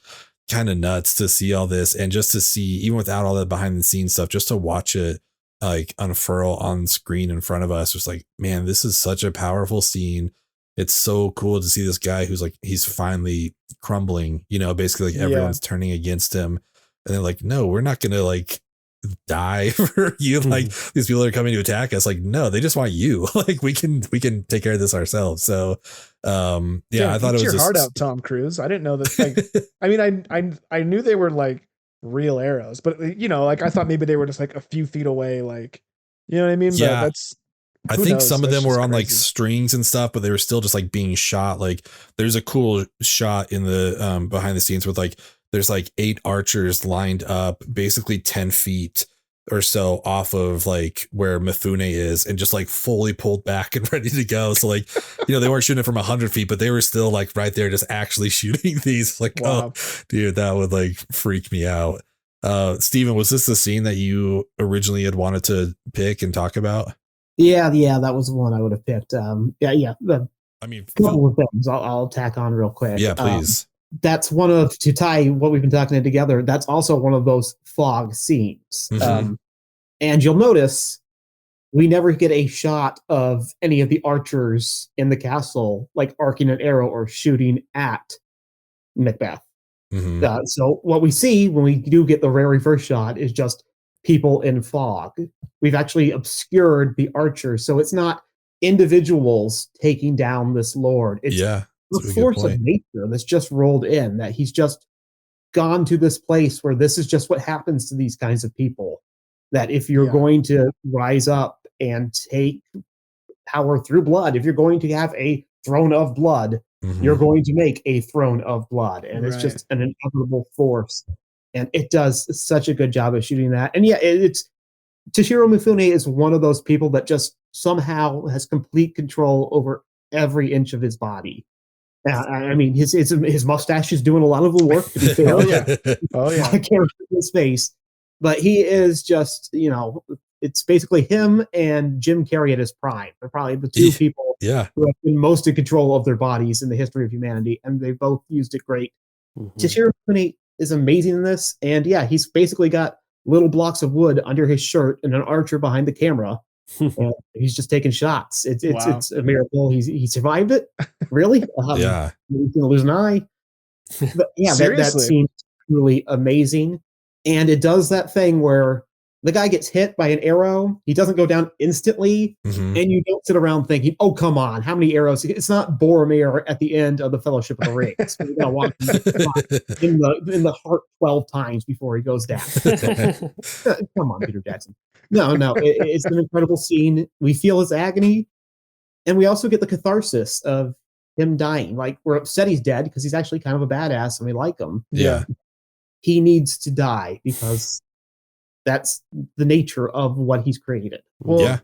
kind of nuts to see all this, and just to see, even without all that behind the scenes stuff, just to watch it like unfurl on screen in front of us was like, man, this is such a powerful scene. It's so cool to see this guy who's like, he's finally crumbling, basically like everyone's turning against him. And they're like, no, we're not going to like die for you. Like these people are coming to attack us. Like, no, they just want you. Like we can take care of this ourselves. So, I thought it was your just heart out, Tom Cruise. I didn't know that. Like, I knew they were like real arrows, but like I thought maybe they were just like a few feet away. Like, you know what I mean? Yeah. But that's, I think some of them were on like strings and stuff, but they were still just like being shot. Like there's a cool shot in the behind the scenes with like, there's like 8 archers lined up basically 10 feet or so off of like where Mifune is, and just like fully pulled back and ready to go. So like, they weren't shooting it from 100 feet, but they were still like right there, just actually shooting these. Like, wow. Oh dude, that would like freak me out. Steven, was this the scene that you originally had wanted to pick and talk about? Yeah, that was the one I would have picked. A couple of things I'll tack on real quick. Yeah, please. That's one of, to tie what we've been talking together, that's also one of those fog scenes. And you'll notice we never get a shot of any of the archers in the castle, like arcing an arrow or shooting at Macbeth. So what we see when we do get the very first shot is just people in fog. We've actually obscured the archers, so it's not individuals taking down this lord. It's the force of nature that's just rolled in, that he's just gone to this place where this is just what happens to these kinds of people. That if you're going to rise up and take power through blood, if you're going to have a throne of blood, you're going to make a throne of blood. And it's just an inevitable force. And it does such a good job of shooting that. And it's Toshiro Mifune is one of those people that just somehow has complete control over every inch of his body. I mean, his mustache is doing a lot of the work, to be fair. Oh yeah. I can't remember his face, but he is just, it's basically him and Jim Carrey at his prime. They're probably the two people who have been most in control of their bodies in the history of humanity, and they both used it great. Toshiro Mifune is amazing in this, and he's basically got little blocks of wood under his shirt and an archer behind the camera. And he's just taking shots. It's a miracle. He survived it. Really? He's gonna lose an eye. But that seems really amazing. And it does that thing where the guy gets hit by an arrow. He doesn't go down instantly, and you don't sit around thinking, "Oh, come on, how many arrows?" It's not Boromir at the end of the Fellowship of the Rings. You're gonna walk in the heart 12 times before he goes down. Come on, Peter Jackson. No, it's an incredible scene. We feel his agony, and we also get the catharsis of him dying. Like, we're upset he's dead because he's actually kind of a badass, and we like him. Yeah, he needs to die because that's the nature of what he's created. Well,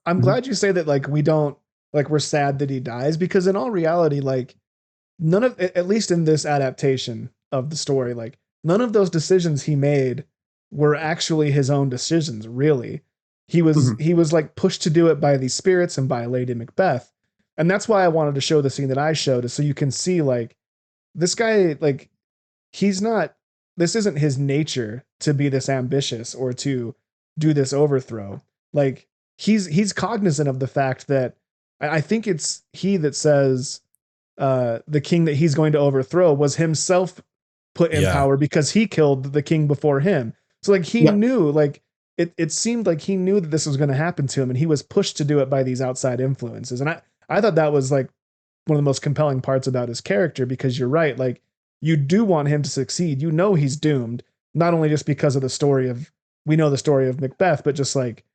I'm glad you say that. Like, we don't, like, we're sad that he dies, because in all reality, like, none of, at least in this adaptation of the story, like, none of those decisions he made were actually his own decisions. Really, he was like pushed to do it by these spirits and by Lady Macbeth, and that's why I wanted to show the scene that I showed, is so you can see, like, this guy, like, he's not. This isn't his nature to be this ambitious or to do this overthrow. Like, he's cognizant of the fact that I think it's he that says the king that he's going to overthrow was himself put in power because he killed the king before him. So, like, he knew, like, it seemed like he knew that this was going to happen to him, and he was pushed to do it by these outside influences. And I thought that was, like, one of the most compelling parts about his character, because you're right. Like, you do want him to succeed. You know, he's doomed, not only just because of we know the story of Macbeth, but just like,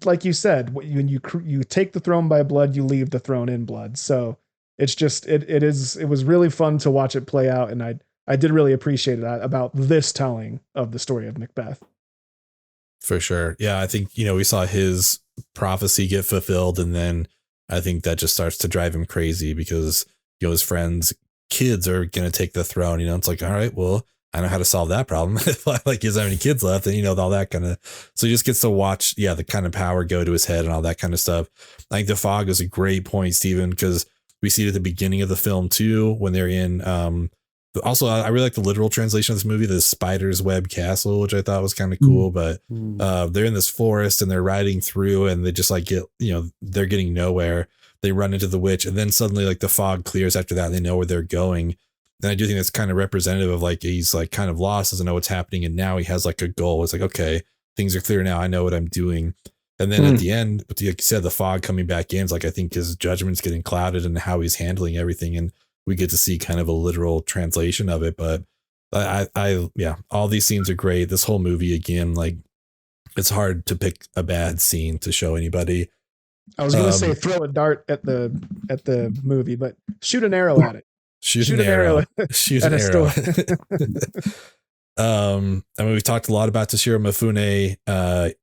like you said, when you take the throne by blood, you leave the throne in blood. So it's just, it was really fun to watch it play out. And I did really appreciate it about this telling of the story of Macbeth. For sure. Yeah. I think, we saw his prophecy get fulfilled, and then I think that just starts to drive him crazy because, his friends' kids are going to take the throne. It's like, all right, well, I know how to solve that problem. Like, he doesn't have any kids left, and all that kind of, so he just gets to watch, the kind of power go to his head and all that kind of stuff. I think the fog is a great point, Stephen, because we see it at the beginning of the film too, when they're in, also, I really like the literal translation of this movie, the Spider's Web Castle, which I thought was kind of cool, but they're in this forest and they're riding through, and they just like get, they're getting nowhere. They run into the witch, and then suddenly, like, the fog clears after that, and they know where they're going. And I do think that's kind of representative of, like, he's like kind of lost, doesn't know what's happening, and now he has like a goal. It's like, okay, things are clear now. I know what I'm doing. And then at the end, like you said, the fog coming back in, it's like, I think his judgment's getting clouded and how he's handling everything, and we get to see kind of a literal translation of it. But all these scenes are great. This whole movie, again, like, it's hard to pick a bad scene to show anybody. I was going to say throw a dart at the movie, but shoot an arrow at it. Shoot an arrow. Shoot an arrow. I mean, we've talked a lot about Toshiro Mifune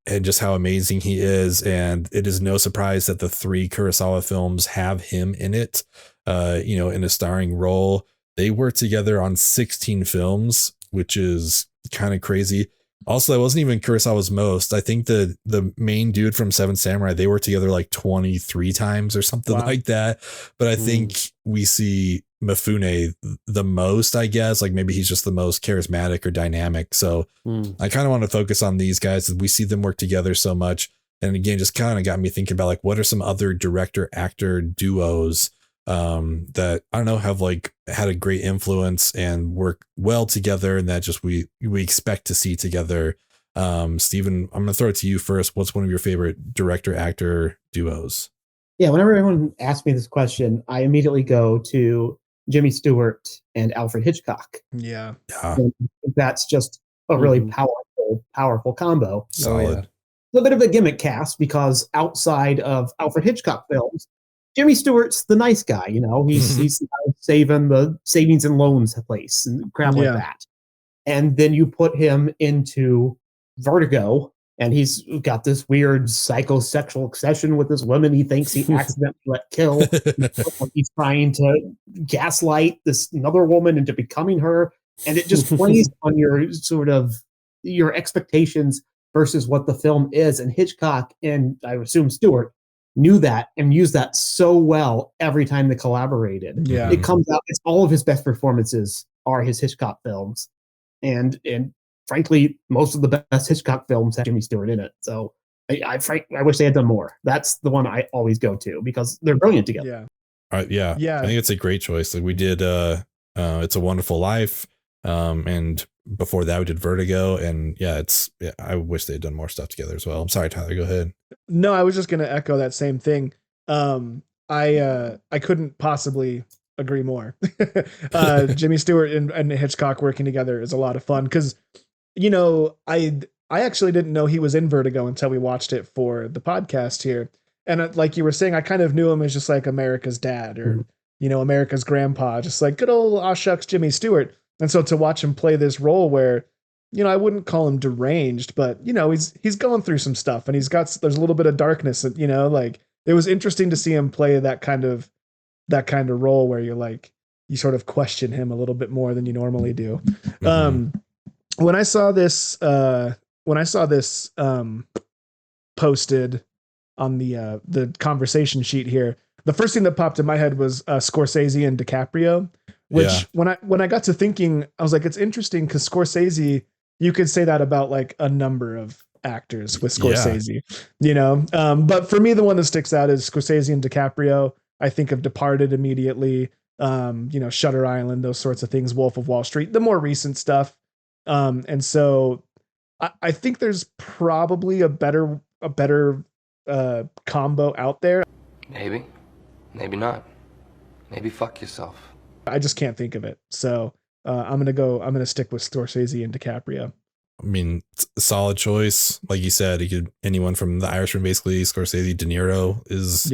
and just how amazing he is, and it is no surprise that the 3 Kurosawa films have him in it. In a starring role. They worked together on 16 films, which is kind of crazy. Also, that wasn't even Kurosawa's most. I think the main dude from Seven Samurai, they worked together like 23 times or something like that. But I think we see Mifune the most, I guess. Like, maybe he's just the most charismatic or dynamic. So I kind of want to focus on these guys. We see them work together so much. And again, just kind of got me thinking about, like, what are some other director actor duos that, I don't know, have like had a great influence and work well together, and that just we expect to see together. Stephen, I'm gonna throw it to you first. What's one of your favorite director actor duos? Yeah, whenever everyone asks me this question, I immediately go to Jimmy Stewart and Alfred Hitchcock. Yeah. And that's just a really powerful combo. Solid. It's a bit of a gimmick cast, because outside of Alfred Hitchcock films, Jimmy Stewart's the nice guy, he's saving the savings and loans place and crap like that. And then you put him into Vertigo, And he's got this weird psychosexual obsession with this woman he thinks he accidentally let kill. He's trying to gaslight this another woman into becoming her. And it just plays on your sort of your expectations versus what the film is. And Hitchcock and I assume Stewart knew that and used that so well every time they collaborated. Yeah. It comes out, it's all of his best performances are his Hitchcock films. And frankly, most of the best Hitchcock films have Jimmy Stewart in it. So I wish they had done more. That's the one I always go to because they're brilliant together. Yeah. I think it's a great choice. Like we did It's a Wonderful Life. And before that we did Vertigo, and I wish they had done more stuff together as well. I'm sorry, Tyler, go ahead. No, I was just going to echo that same thing. I couldn't possibly agree more. Jimmy Stewart and Hitchcock working together is a lot of fun because, I actually didn't know he was in Vertigo until we watched it for the podcast here. And like you were saying, I kind of knew him as just like America's dad or, America's grandpa, just like good old aw shucks Jimmy Stewart. And so to watch him play this role where, I wouldn't call him deranged, but he's going through some stuff and there's a little bit of darkness, like it was interesting to see him play that kind of role where you're like, you sort of question him a little bit more than you normally do. Mm-hmm. When I saw this posted on the conversation sheet here, the first thing that popped in my head was Scorsese and DiCaprio, which when I got to thinking, I was like, it's interesting because Scorsese, you could say that about like a number of actors with Scorsese, but for me, the one that sticks out is Scorsese and DiCaprio. I think of Departed immediately, Shutter Island, those sorts of things, Wolf of Wall Street, the more recent stuff. And so I think there's probably a better combo out there. Maybe not. Maybe fuck yourself. I just can't think of it. So I'm going to stick with Scorsese and DiCaprio. I mean, solid choice. Like you said, anyone from The Irishman, basically. Scorsese, De Niro is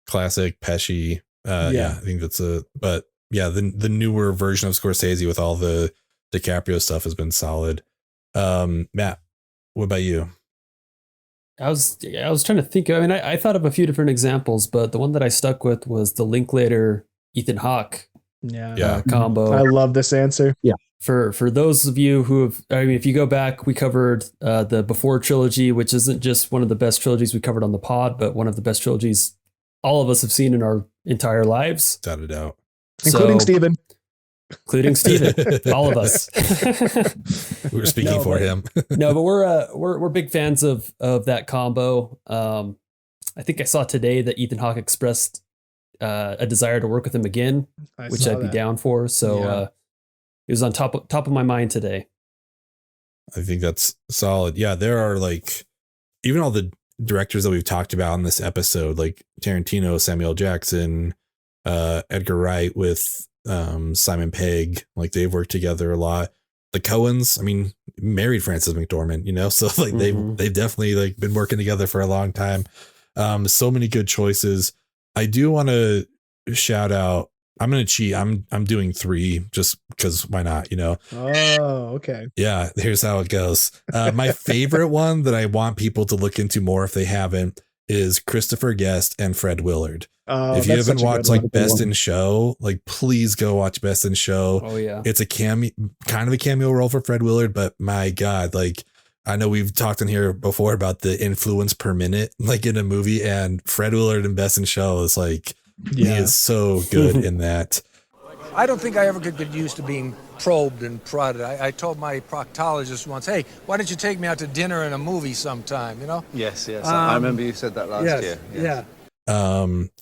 classic. Pesci. I think that's but the newer version of Scorsese with all the DiCaprio stuff has been solid. Matt, what about you? I was trying to think. I mean, I thought of a few different examples, but the one that I stuck with was the Linklater Ethan Hawke combo. I love this answer. Yeah. For those of you who have, if you go back, we covered the Before trilogy, which isn't just one of the best trilogies we covered on the pod, but one of the best trilogies all of us have seen in our entire lives. Without a doubt. Including Steven. Including Steven. All of us. We were speaking for him. No, but we're big fans of that combo. I think I saw today that Ethan Hawke expressed a desire to work with him again, which I'd be down for. So it was on top of my mind today. I think that's solid. Yeah, there are like even all the directors that we've talked about in this episode, like Tarantino, Samuel Jackson, Edgar Wright with Simon Pegg, like they've worked together a lot. The Coens, married Frances McDormand, so like they've definitely like been working together for a long time. So many good choices. I do want to shout out. I'm going to cheat. I'm doing 3 just because why not, Oh, okay. Yeah, here's how it goes. My favorite one that I want people to look into more if they haven't is Christopher Guest and Fred Willard. If you haven't watched like Best in Show, like please go watch Best in Show. Oh yeah. It's a kind of a cameo role for Fred Willard, but my God, like I know we've talked in here before about the influence per minute, like in a movie, and Fred Willard in Best in Show is like, he is so good in that. I don't think I ever could get used to being probed and prodded. I told my proctologist once, hey, why don't you take me out to dinner and a movie sometime, Yes. I remember you said that last year. Yes. Yeah.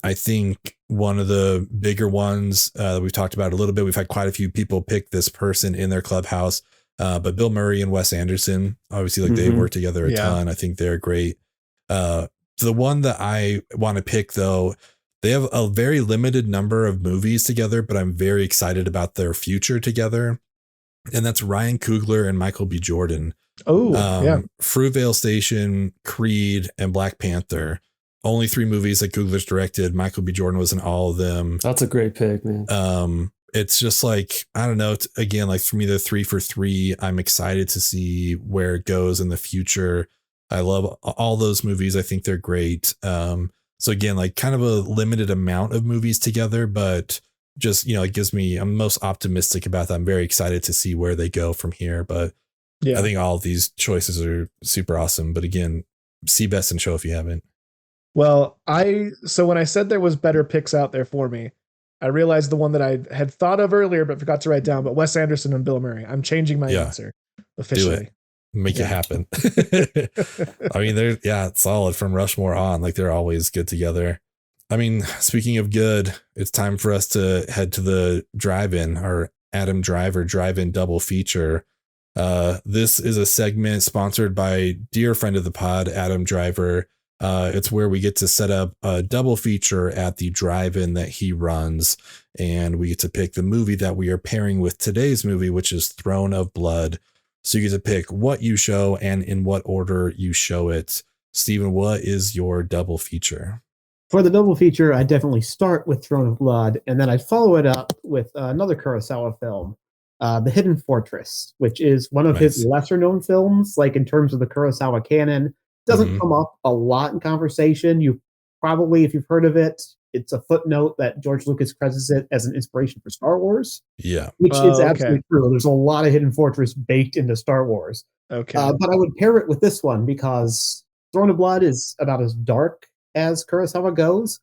I think one of the bigger ones that we've talked about a little bit, we've had quite a few people pick this person in their clubhouse, but Bill Murray and Wes Anderson, obviously, like they've worked together a ton. I think they're great. The one that I want to pick, though, they have a very limited number of movies together, but I'm very excited about their future together. And that's Ryan Coogler and Michael B. Jordan. Fruitvale Station, Creed, and Black Panther. Only 3 movies that Coogler's directed. Michael B. Jordan was in all of them. That's a great pick, man. It's just like, I don't know. Again, like for me, they're 3 for 3. I'm excited to see where it goes in the future. I love all those movies. I think they're great. So again, like kind of a limited amount of movies together, but just, it gives me, I'm most optimistic about that. I'm very excited to see where they go from here. But yeah, I think all of these choices are super awesome. But again, see Best in Show if you haven't. Well, so when I said there was better picks out there for me, I realized the one that I had thought of earlier but forgot to write down, but Wes Anderson and Bill Murray. I'm changing my answer officially. Do it. Make it happen. I mean, it's solid from Rushmore on. Like, they're always good together. I mean, speaking of good, it's time for us to head to the drive-in, our Adam Driver drive-in double feature. This is a segment sponsored by dear friend of the pod, Adam Driver. It's where we get to set up a double feature at the drive-in that he runs, and we get to pick the movie that we are pairing with today's movie, which is Throne of Blood. So you get to pick what you show and in what order you show it. Steven, what is your double feature? For the double feature, I definitely start with Throne of Blood, and then I follow it up with another Kurosawa film, The Hidden Fortress, which is one of his lesser-known films, like in terms of the Kurosawa canon. Doesn't come up a lot in conversation. You probably, if you've heard of it, it's a footnote that George Lucas credits it as an inspiration for Star Wars. Yeah. Which is absolutely true. There's a lot of Hidden Fortress baked into Star Wars. Okay. But I would pair it with this one because Throne of Blood is about as dark as Kurosawa goes.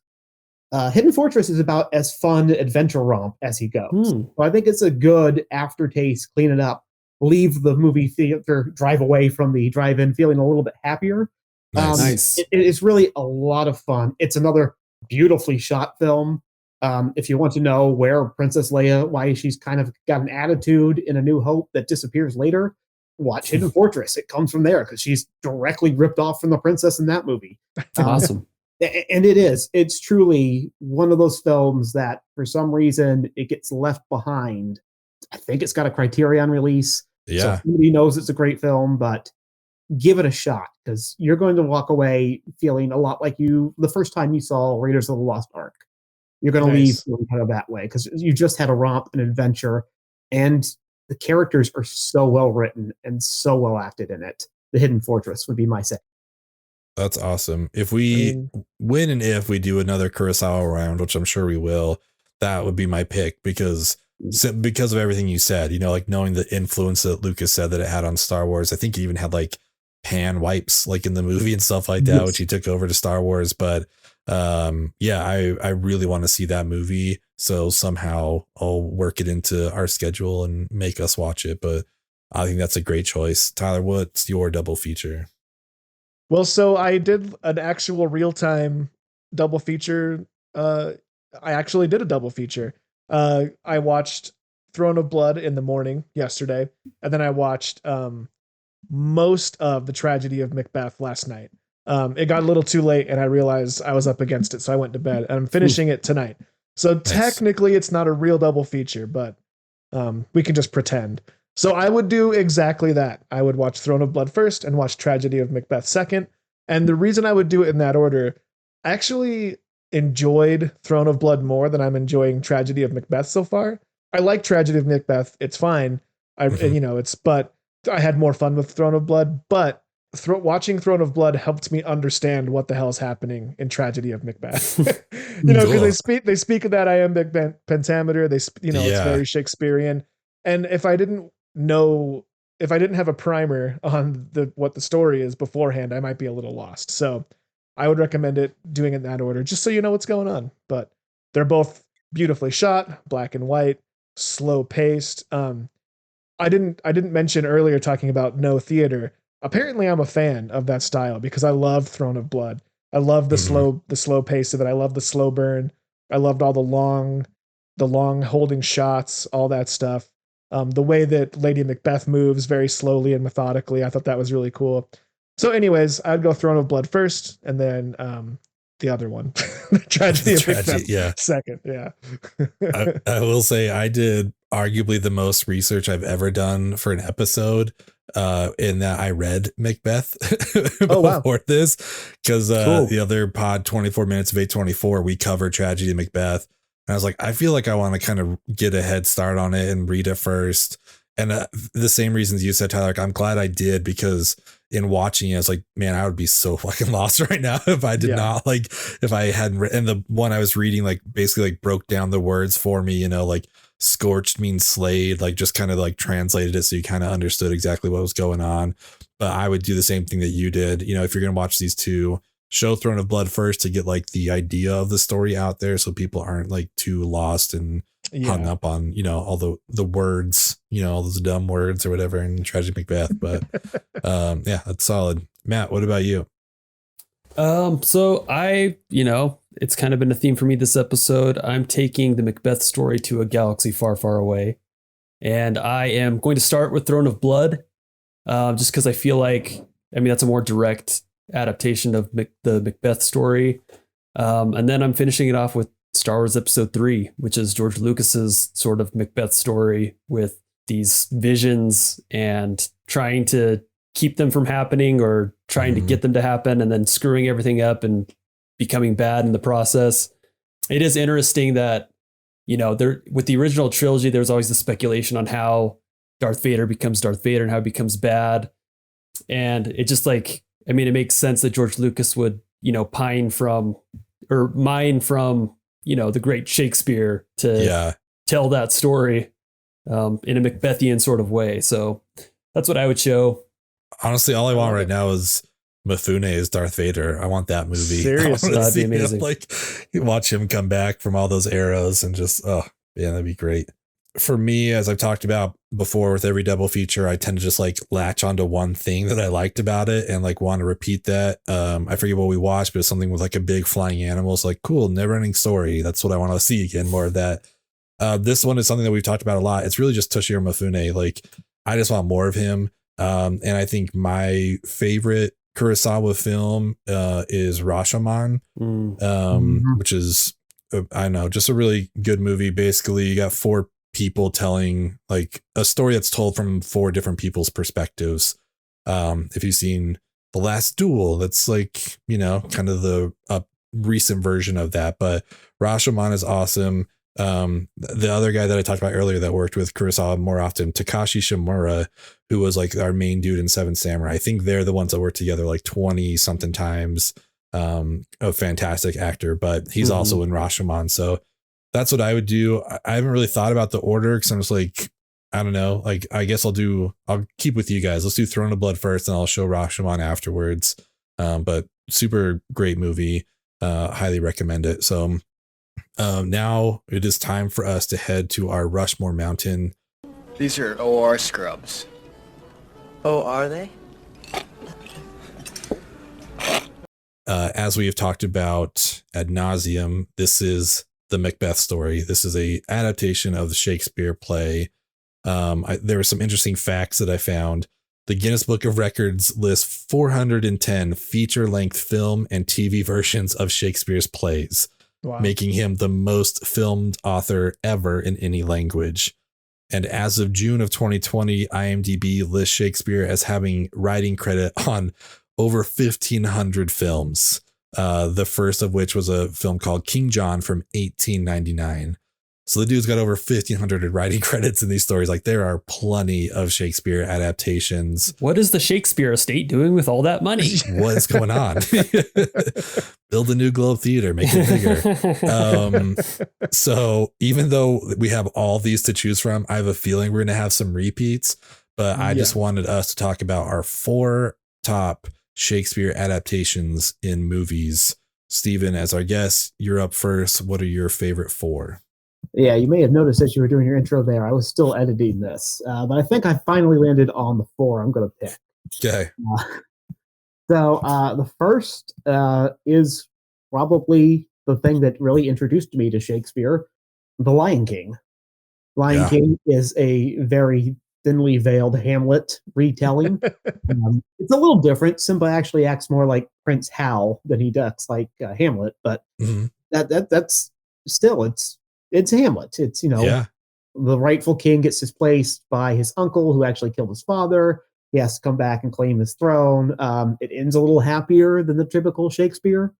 Hidden Fortress is about as fun adventure romp as he goes. So I think it's a good aftertaste, clean it up, leave the movie theater, drive away from the drive-in feeling a little bit happier. Nice. It's really a lot of fun. It's another beautifully shot film. If you want to know where Princess Leia, why she's kind of got an attitude in A New Hope that disappears later, watch Hidden Fortress. It comes from there because she's directly ripped off from the princess in that movie. Awesome. And it's truly one of those films that for some reason it gets left behind. I think it's got a Criterion release. Yeah. So nobody knows it's a great film, but give it a shot because you're going to walk away feeling a lot like the first time you saw Raiders of the Lost Ark. You're going to leave feeling kind of that way because you just had a romp, an adventure, and the characters are so well written and so well acted in it. The Hidden Fortress would be my set. That's awesome. If we win and if we do another Kurosawa round, which I'm sure we will, that would be my pick because of everything you said, like knowing the influence that Lucas said that it had on Star Wars. I think he even had like pan wipes like in the movie and stuff like that, which he took over to Star Wars. But I really want to see that movie. So somehow I'll work it into our schedule and make us watch it. But I think that's a great choice. Tyler, what's your double feature? Well, so I did an actual real-time double feature. I actually did a double feature. I watched Throne of Blood in the morning yesterday, and then I watched most of The Tragedy of Macbeth last night. It got a little too late, and I realized I was up against it, so I went to bed. And I'm finishing it tonight. So technically, it's not a real double feature, but we can just pretend. So I would do exactly that. I would watch Throne of Blood first and watch Tragedy of Macbeth second. And the reason I would do it in that order, I actually enjoyed Throne of Blood more than I'm enjoying Tragedy of Macbeth so far. I like Tragedy of Macbeth. It's fine. But I had more fun with Throne of Blood, but watching Throne of Blood helped me understand what the hell is happening in Tragedy of Macbeth. Because they speak of that iambic pentameter. It's very Shakespearean. And if I didn't have a primer on what the story is beforehand, I might be a little lost. So I would recommend doing it in that order, just so you know what's going on. But they're both beautifully shot, black and white, slow paced. I didn't mention earlier talking about no theater. Apparently I'm a fan of that style because I love Throne of Blood. I love the slow pace of it. I love the slow burn. I loved all the long holding shots, all that stuff. The way that Lady Macbeth moves very slowly and methodically, I thought that was really cool. So anyways, I'd go Throne of Blood first and then the other one, Tragedy of Macbeth second. Yeah. I will say I did arguably the most research I've ever done for an episode in that I read Macbeth before this because the other pod 24 minutes of A24 we covered Tragedy of Macbeth. And I was like, I feel like I want to kind of get a head start on it and read it first. And the same reasons you said, Tyler, like, I'm glad I did because in watching it, I was like, man, I would be so fucking lost right now if I did not like, if I hadn't written. And the one I was reading, like basically like broke down the words for me, you know, like scorched means slayed, like just kind of like translated it so you kind of understood exactly what was going on. But I would do the same thing that you did. You know, if you're going to watch these two, show Throne of Blood first to get like the idea of the story out there so people aren't like too lost and hung up on, you know, all the words, you know, all those dumb words or whatever in Tragic Macbeth. But yeah, that's solid. Matt, what about you? So I, you know, it's kind of been a theme for me this episode. I'm taking the Macbeth story to a galaxy far, far away. And I am going to start with Throne of Blood, just because I feel like, I mean, that's a more direct adaptation of the Macbeth story. And then I'm finishing it off with Star Wars Episode 3, which is George Lucas's sort of Macbeth story with these visions and trying to keep them from happening or trying to get them to happen and then screwing everything up and becoming bad in the process. It is interesting that, you know, there with the original trilogy, there was always the speculation on how Darth Vader becomes Darth Vader and how he becomes bad. And it just like, I mean, it makes sense that George Lucas would, you know, mine from, you know, the great Shakespeare to tell that story in a Macbethian sort of way. So that's what I would show. Honestly, all I want right now is Mifune as Darth Vader. I want that movie. Seriously, that'd be amazing. Him, like, watch him come back from all those arrows and just, oh, yeah, that'd be great. For me, as I've talked about before with every double feature, I tend to just like latch onto one thing that I liked about it and like want to repeat that. I forget what we watched, but it's something with like a big flying animal. It's like, cool, never ending story. That's what I want to see again, more of that. This one is something that we've talked about a lot. It's really just Toshiro Mifune. Like, I just want more of him. And I think my favorite Kurosawa film is Rashomon, which is, I don't know, just a really good movie. Basically, you got four people telling like a story that's told from four different people's perspectives. If you've seen The Last Duel, that's like, you know, kind of the recent version of that. But Rashomon is awesome. The other guy that I talked about earlier that worked with Kurosawa more often, Takashi Shimura, who was like our main dude in Seven Samurai. I think they're the ones that work together like 20 something times. A fantastic actor, but he's also in Rashomon. So that's what I would do. I haven't really thought about the order because I'm just like, I don't know. Like, I guess I'll keep with you guys. Let's do Throne of Blood first and I'll show Rashomon afterwards. But super great movie. Highly recommend it. So now it is time for us to head to our Rushmore Mountain. These are OR scrubs. Oh, are they? As we have talked about ad nauseum, this is the Macbeth story. This is a adaptation of the Shakespeare play. There were some interesting facts that I found. The Guinness Book of Records lists 410 feature-length film and TV versions of Shakespeare's plays, making him the most filmed author ever in any language. And as of June of 2020, IMDb lists Shakespeare as having writing credit on over 1,500 films. The first of which was a film called King John from 1899. So the dude's got over 1,500 writing credits in these stories. Like, there are plenty of Shakespeare adaptations. What is the Shakespeare estate doing with all that money? What is going on? Build a new Globe Theater, make it bigger. So even though we have all these to choose from, I have a feeling we're going to have some repeats. But I just wanted us to talk about our 4 top Shakespeare adaptations in movies. Steven, as our guest, you're up first. What are your favorite 4? Yeah, you may have noticed as you were doing your intro there, I was still editing this, but I think I finally landed on the 4 I'm going to pick. Okay. So the first is probably the thing that really introduced me to Shakespeare, The Lion King. Lion King is a very thinly veiled Hamlet retelling. It's a little different. Simba actually acts more like Prince Hal than he does like Hamlet, but that's still it's Hamlet. It's, you know, the rightful king gets displaced by his uncle who actually killed his father. He has to come back and claim his throne. It ends a little happier than the typical Shakespeare,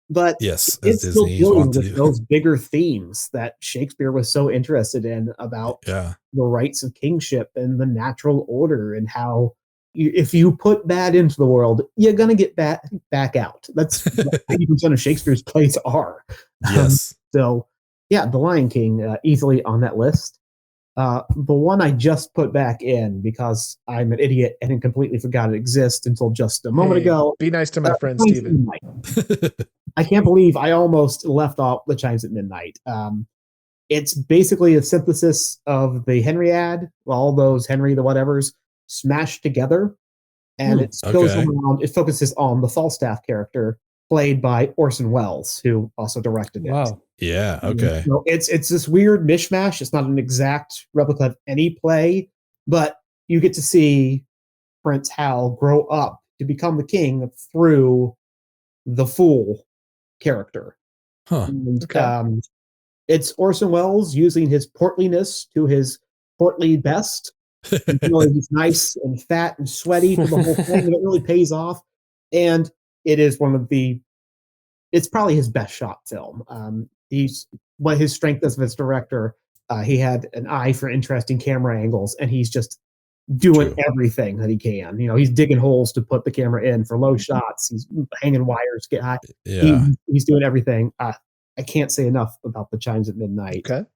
but yes, it's still dealing with those bigger themes that Shakespeare was so interested in about the rights of kingship and the natural order and how if you put bad into the world, you're gonna get back out. That's what 80% of Shakespeare's plays are. Yes. So yeah, The Lion King easily on that list. The one I just put back in because I'm an idiot and completely forgot it exists until just a moment ago. Be nice to my friend Steven. I can't believe I almost left off The Chimes at Midnight. It's basically a synthesis of the Henriade, all those Henry the whatevers smashed together, and it goes around. It focuses on the Falstaff character played by Orson Welles, who also directed it. Wow. Yeah. Okay. So it's this weird mishmash. It's not an exact replica of any play, but you get to see Prince Hal grow up to become the king through the fool character. Huh. And, it's Orson Welles using his portliness to his portly best. He's nice and fat and sweaty for the whole thing, and it really pays off. And it is it's probably his best shot film. What his strength as a director, he had an eye for interesting camera angles, and he's just doing everything that he can. He's digging holes to put the camera in for low shots. He's hanging wires to get high. Yeah. He's doing everything. I can't say enough about The Chimes at Midnight. Okay.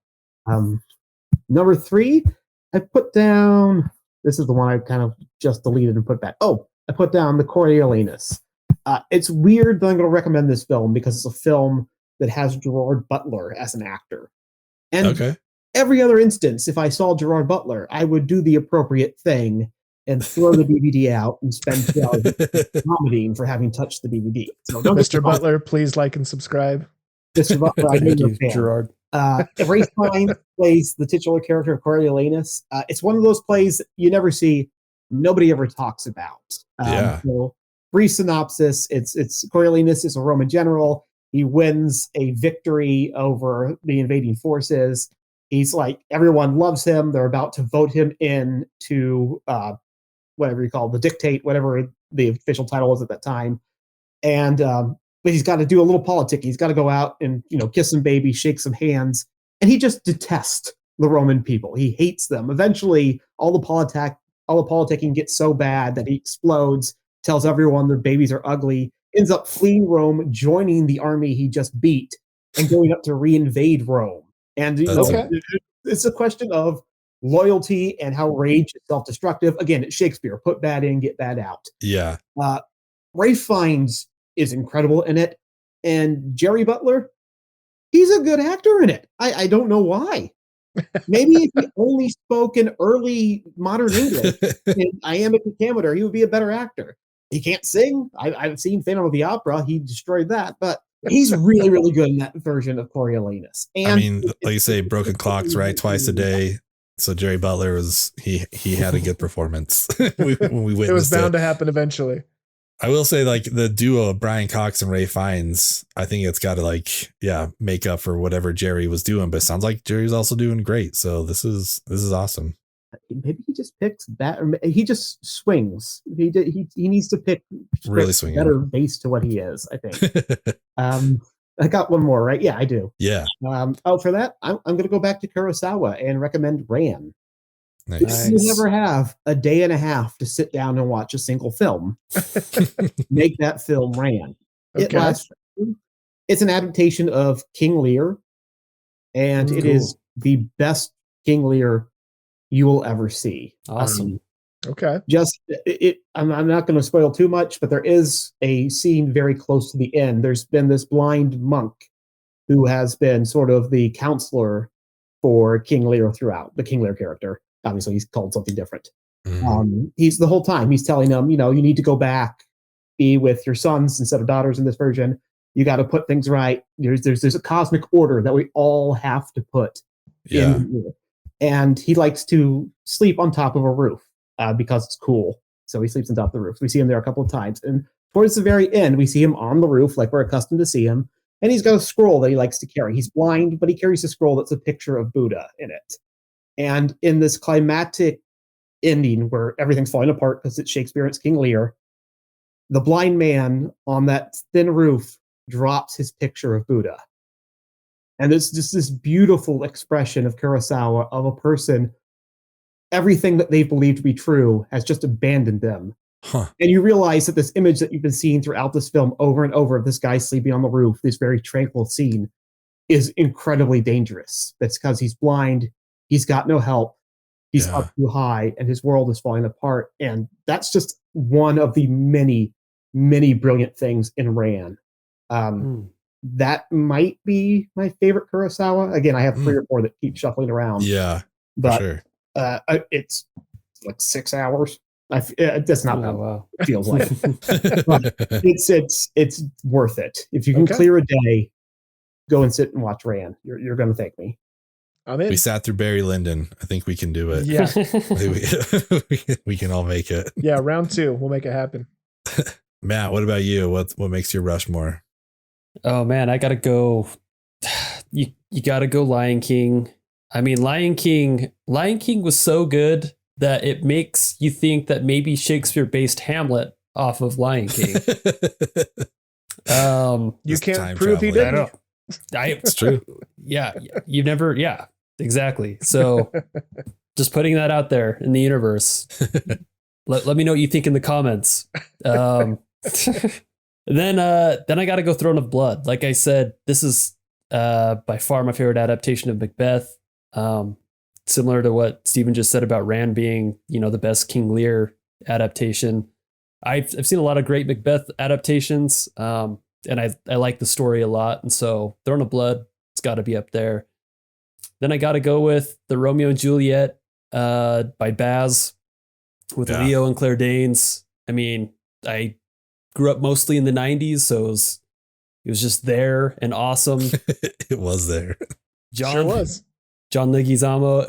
Number 3, I put down. This is the one I kind of just deleted and put back. Oh, I put down The Coriolanus. It's weird that I'm going to recommend this film because it's a film that has Gerard Butler as an actor. And every other instance, if I saw Gerard Butler, I would do the appropriate thing and throw the DVD out and spend 2 hours vomiting for having touched the DVD. So Mr. Butler, please like and subscribe. Mr. Butler, Thank you, Gerard. Ray Fiennes plays the titular character of Coriolanus. It's one of those plays that you never see, nobody ever talks about. So, brief synopsis: it's Coriolanus is a Roman general. He wins a victory over the invading forces. He's like, everyone loves him. They're about to vote him in to whatever you call the dictate, whatever the official title was at that time. And but he's got to do a little politic. He's got to go out and kiss some babies, shake some hands, and he just detests the Roman people. He hates them. Eventually, all the politicking gets so bad that he explodes, tells everyone their babies are ugly, ends up fleeing Rome, joining the army he just beat, and going up to reinvade Rome. And it's a question of loyalty and how rage is self-destructive. Again, it's Shakespeare. Put bad in, get bad out. Yeah. Ray Fiennes is incredible in it. And Jerry Butler, he's a good actor in it. I don't know why. Maybe if he only spoke in early modern English in iambic pentameter, he would be a better actor. He can't sing. I've seen Phantom of the Opera. He destroyed that. But he's really, really good in that version of Coriolanus. And like you say, broken clocks, right? Twice a day. So Jerry Butler he had a good performance when we witnessed it. Was bound to happen eventually. I will say, like, the duo of Brian Cox and Ray Fiennes, I think it's got to make up for whatever Jerry was doing. But it sounds like Jerry's also doing great. So this is awesome. Maybe he just picks that. He just swings. He needs to pick really swinging better base to what he is, I think. I got one more, right? Yeah, I do. Yeah. For that, I'm going to go back to Kurosawa and recommend Ran. Nice. If you never have a day and a half to sit down and watch a single film, make that film Ran. Okay. It's an adaptation of King Lear, and it is the best King Lear you will ever see. Awesome. Okay. I'm not going to spoil too much, but there is a scene very close to the end. There's been this blind monk who has been sort of the counselor for King Lear throughout, the King Lear character. Obviously, he's called something different. He's the whole time he's telling them, you need to go back, be with your sons instead of daughters in this version. You got to put things right. There's a cosmic order that we all have to put in here. And he likes to sleep on top of a roof because it's cool. So he sleeps on top of the roof. We see him there a couple of times. And towards the very end, we see him on the roof like we're accustomed to see him. And he's got a scroll that he likes to carry. He's blind, but he carries a scroll that's a picture of Buddha in it. And in this climactic ending where everything's falling apart because it's Shakespeare, it's King Lear, the blind man on that thin roof drops his picture of Buddha. And it's just this beautiful expression of Kurosawa of a person everything that they believed to be true has just abandoned them. Huh. And you realize that this image that you've been seeing throughout this film over and over of this guy sleeping on the roof, this very tranquil scene, is incredibly dangerous. That's because he's blind, he's got no help, he's up too high, and his world is falling apart. And that's just one of the many, many brilliant things in Ran. That might be my favorite Kurosawa. Again, I have 3 or 4 that keep shuffling around. Yeah, but sure. It's like 6 hours. That's not how it feels like. It's worth it. If you can clear a day, go and sit and watch Ran. You're going to thank me. I'm in. We sat through Barry Lyndon. I think we can do it. Yeah. we can all make it. Yeah, round 2. We'll make it happen. Matt, what about you? What makes your Rushmore? Oh man, I gotta go. You gotta go Lion King. I mean, Lion King was so good that it makes you think that maybe Shakespeare based Hamlet off of Lion King. You can't prove he didn't. It's true. Yeah, you've never. Yeah, exactly. So, just putting that out there in the universe. Let me know what you think in the comments. Then I got to go Throne of Blood. Like I said, this is by far my favorite adaptation of Macbeth. Similar to what Steven just said about Ran being, the best King Lear adaptation. I've seen a lot of great Macbeth adaptations, and I like the story a lot. And so Throne of Blood, it's got to be up there. Then I got to go with the Romeo and Juliet by Baz with Leo and Claire Danes. I mean, I grew up mostly in the 90s, so it was just there and awesome. It was there. Sure was. John Leguizamo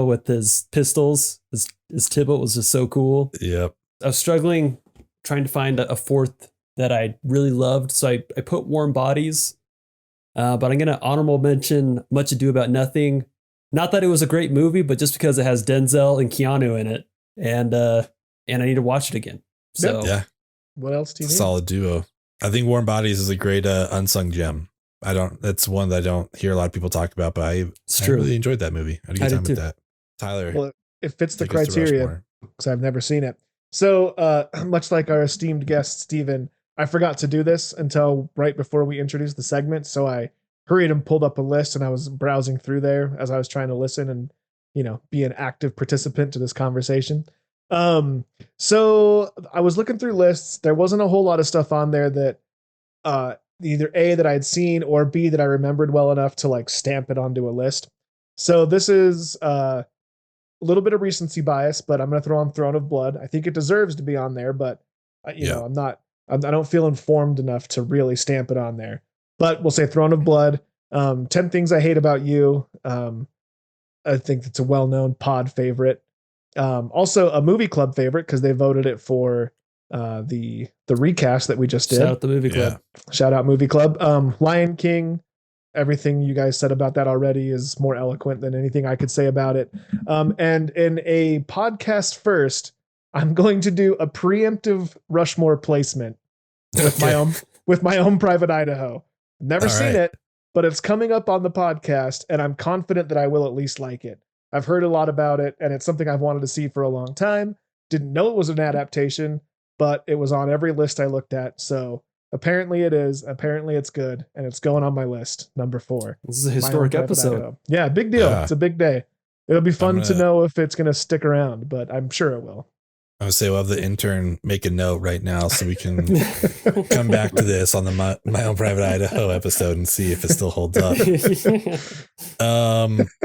with his pistols, his Tybalt was just so cool. Yep. I was struggling trying to find a fourth that I really loved, so I put Warm Bodies, but I'm going to honorable mention Much Ado About Nothing. Not that it was a great movie, but just because it has Denzel and Keanu in it, and I need to watch it again. So yeah. What else do you need? Solid duo. I think Warm Bodies is a great unsung gem. That's one that I don't hear a lot of people talk about, but I really enjoyed that movie. I had a good time with that. Tyler. Well, it fits the criteria because I've never seen it. So much like our esteemed guest, Steven, I forgot to do this until right before we introduced the segment. So I hurried and pulled up a list, and I was browsing through there as I was trying to listen and, be an active participant to this conversation. So I was looking through lists. There wasn't a whole lot of stuff on there that either A, that I had seen, or B, that I remembered well enough to like stamp it onto a list. So this is a little bit of recency bias, but I'm going to throw on Throne of Blood. I think it deserves to be on there, but I don't feel informed enough to really stamp it on there. But we'll say Throne of Blood. 10 Things I Hate About You. I think it's a well-known pod favorite. Also a movie club favorite because they voted it for the recast that we just did. Shout out the movie club. Shout out movie club. Lion King. Everything you guys said about that already is more eloquent than anything I could say about it. And in a podcast first, I'm going to do a preemptive Rushmore placement with my own Private Idaho. Never seen it, but it's coming up on the podcast, and I'm confident that I will at least like it. I've heard a lot about it, and it's something I've wanted to see for a long time. Didn't know it was an adaptation, but it was on every list I looked at. So apparently it is. Apparently it's good, and it's going on my list, number 4. This is a historic episode. Yeah, big deal. Yeah. It's a big day. It'll be fun to know if it's going to stick around, but I'm sure it will. I would say we'll have the intern make a note right now so we can come back to this on the My Own Private Idaho episode and see if it still holds up.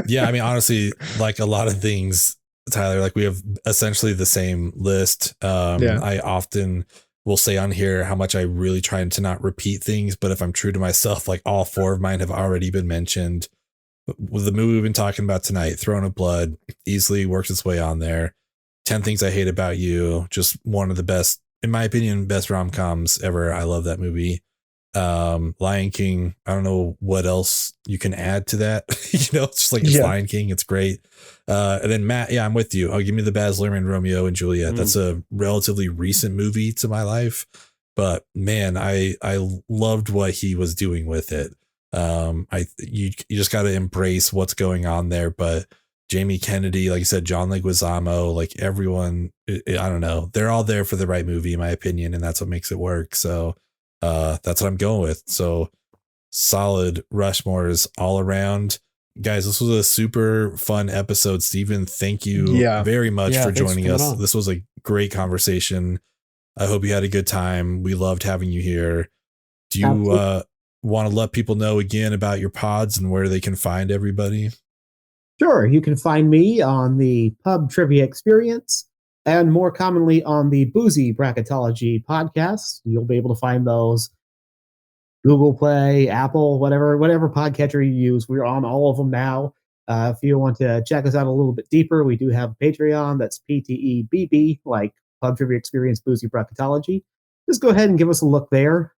Yeah, I mean, honestly, like a lot of things, Tyler, like we have essentially the same list. I often will say on here how much I really try to not repeat things, but if I'm true to myself, like all 4 of mine have already been mentioned. With the movie we've been talking about tonight, Throne of Blood, easily works its way on there. 10 Things I Hate About You, just one of the best, in my opinion, best rom-coms ever. I love that movie. Lion King, I don't know what else you can add to that. It's just like it's Lion King, it's great. And then Matt, I'm with you. Give me the Baz Luhrmann Romeo and Juliet. That's a relatively recent movie to my life, but man, I loved what he was doing with it. You just got to embrace what's going on there, but Jamie Kennedy, like you said, John Leguizamo, like everyone, I don't know. They're all there for the right movie, in my opinion, and that's what makes it work. So that's what I'm going with. So solid Rushmores all around. Guys, this was a super fun episode. Steven, thank you very much for joining us. This was a great conversation. I hope you had a good time. We loved having you here. Do you want to let people know again about your pods and where they can find everybody? Sure. You can find me on the Pub Trivia Experience and more commonly on the Boozy Bracketology podcast. You'll be able to find those Google Play, Apple, whatever podcatcher you use. We're on all of them now. If you want to check us out a little bit deeper, we do have Patreon. That's PTEBB, like Pub Trivia Experience Boozy Bracketology. Just go ahead and give us a look there.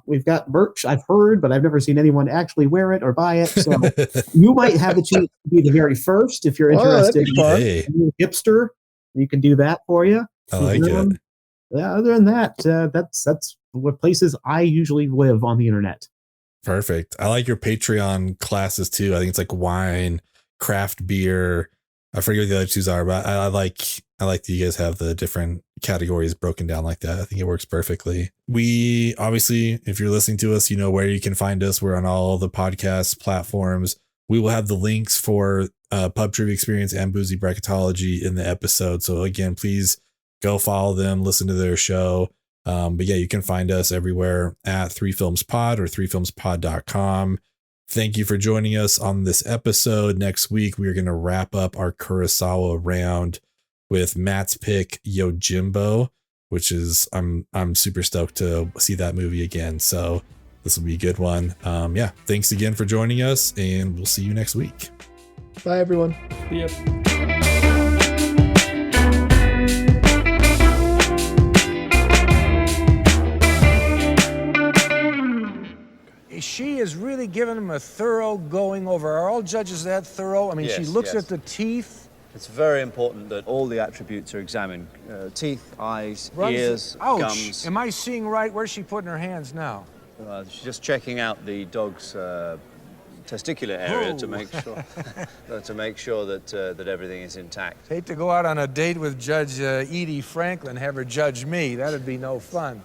We've got merch, I've heard, but I've never seen anyone actually wear it or buy it. So you might have the chance to be the very first if you're interested. Hey. Hipster, you can do that for you. I like it. Yeah, other than that, that's what places I usually live on the internet. Perfect. I like your Patreon classes too. I think it's like wine, craft beer. I forget what the other twos are, but I like that you guys have the different categories broken down like that. I think it works perfectly. We obviously, if you're listening to us, you know where you can find us. We're on all the podcast platforms. We will have the links for Pub Trivia Experience and Boozy Bracketology in the episode. So again, please go follow them, listen to their show. But yeah, you can find us everywhere at 3filmspod or 3filmspod.com. Thank you for joining us on this episode. Next week, we're going to wrap up our Kurosawa round with Matt's pick, Yojimbo, which is, I'm super stoked to see that movie again. So this will be a good one. Yeah. Thanks again for joining us, and we'll see you next week. Bye, everyone. Yep. She is really giving him a thorough going over. Are all judges that thorough? I mean, she looks at the teeth. It's very important that all the attributes are examined. Teeth, eyes, ears, gums. Am I seeing right? Where's she putting her hands now? She's just checking out the dog's testicular area to make sure that everything is intact. Hate to go out on a date with Judge Edie Franklin, have her judge me. That'd be no fun.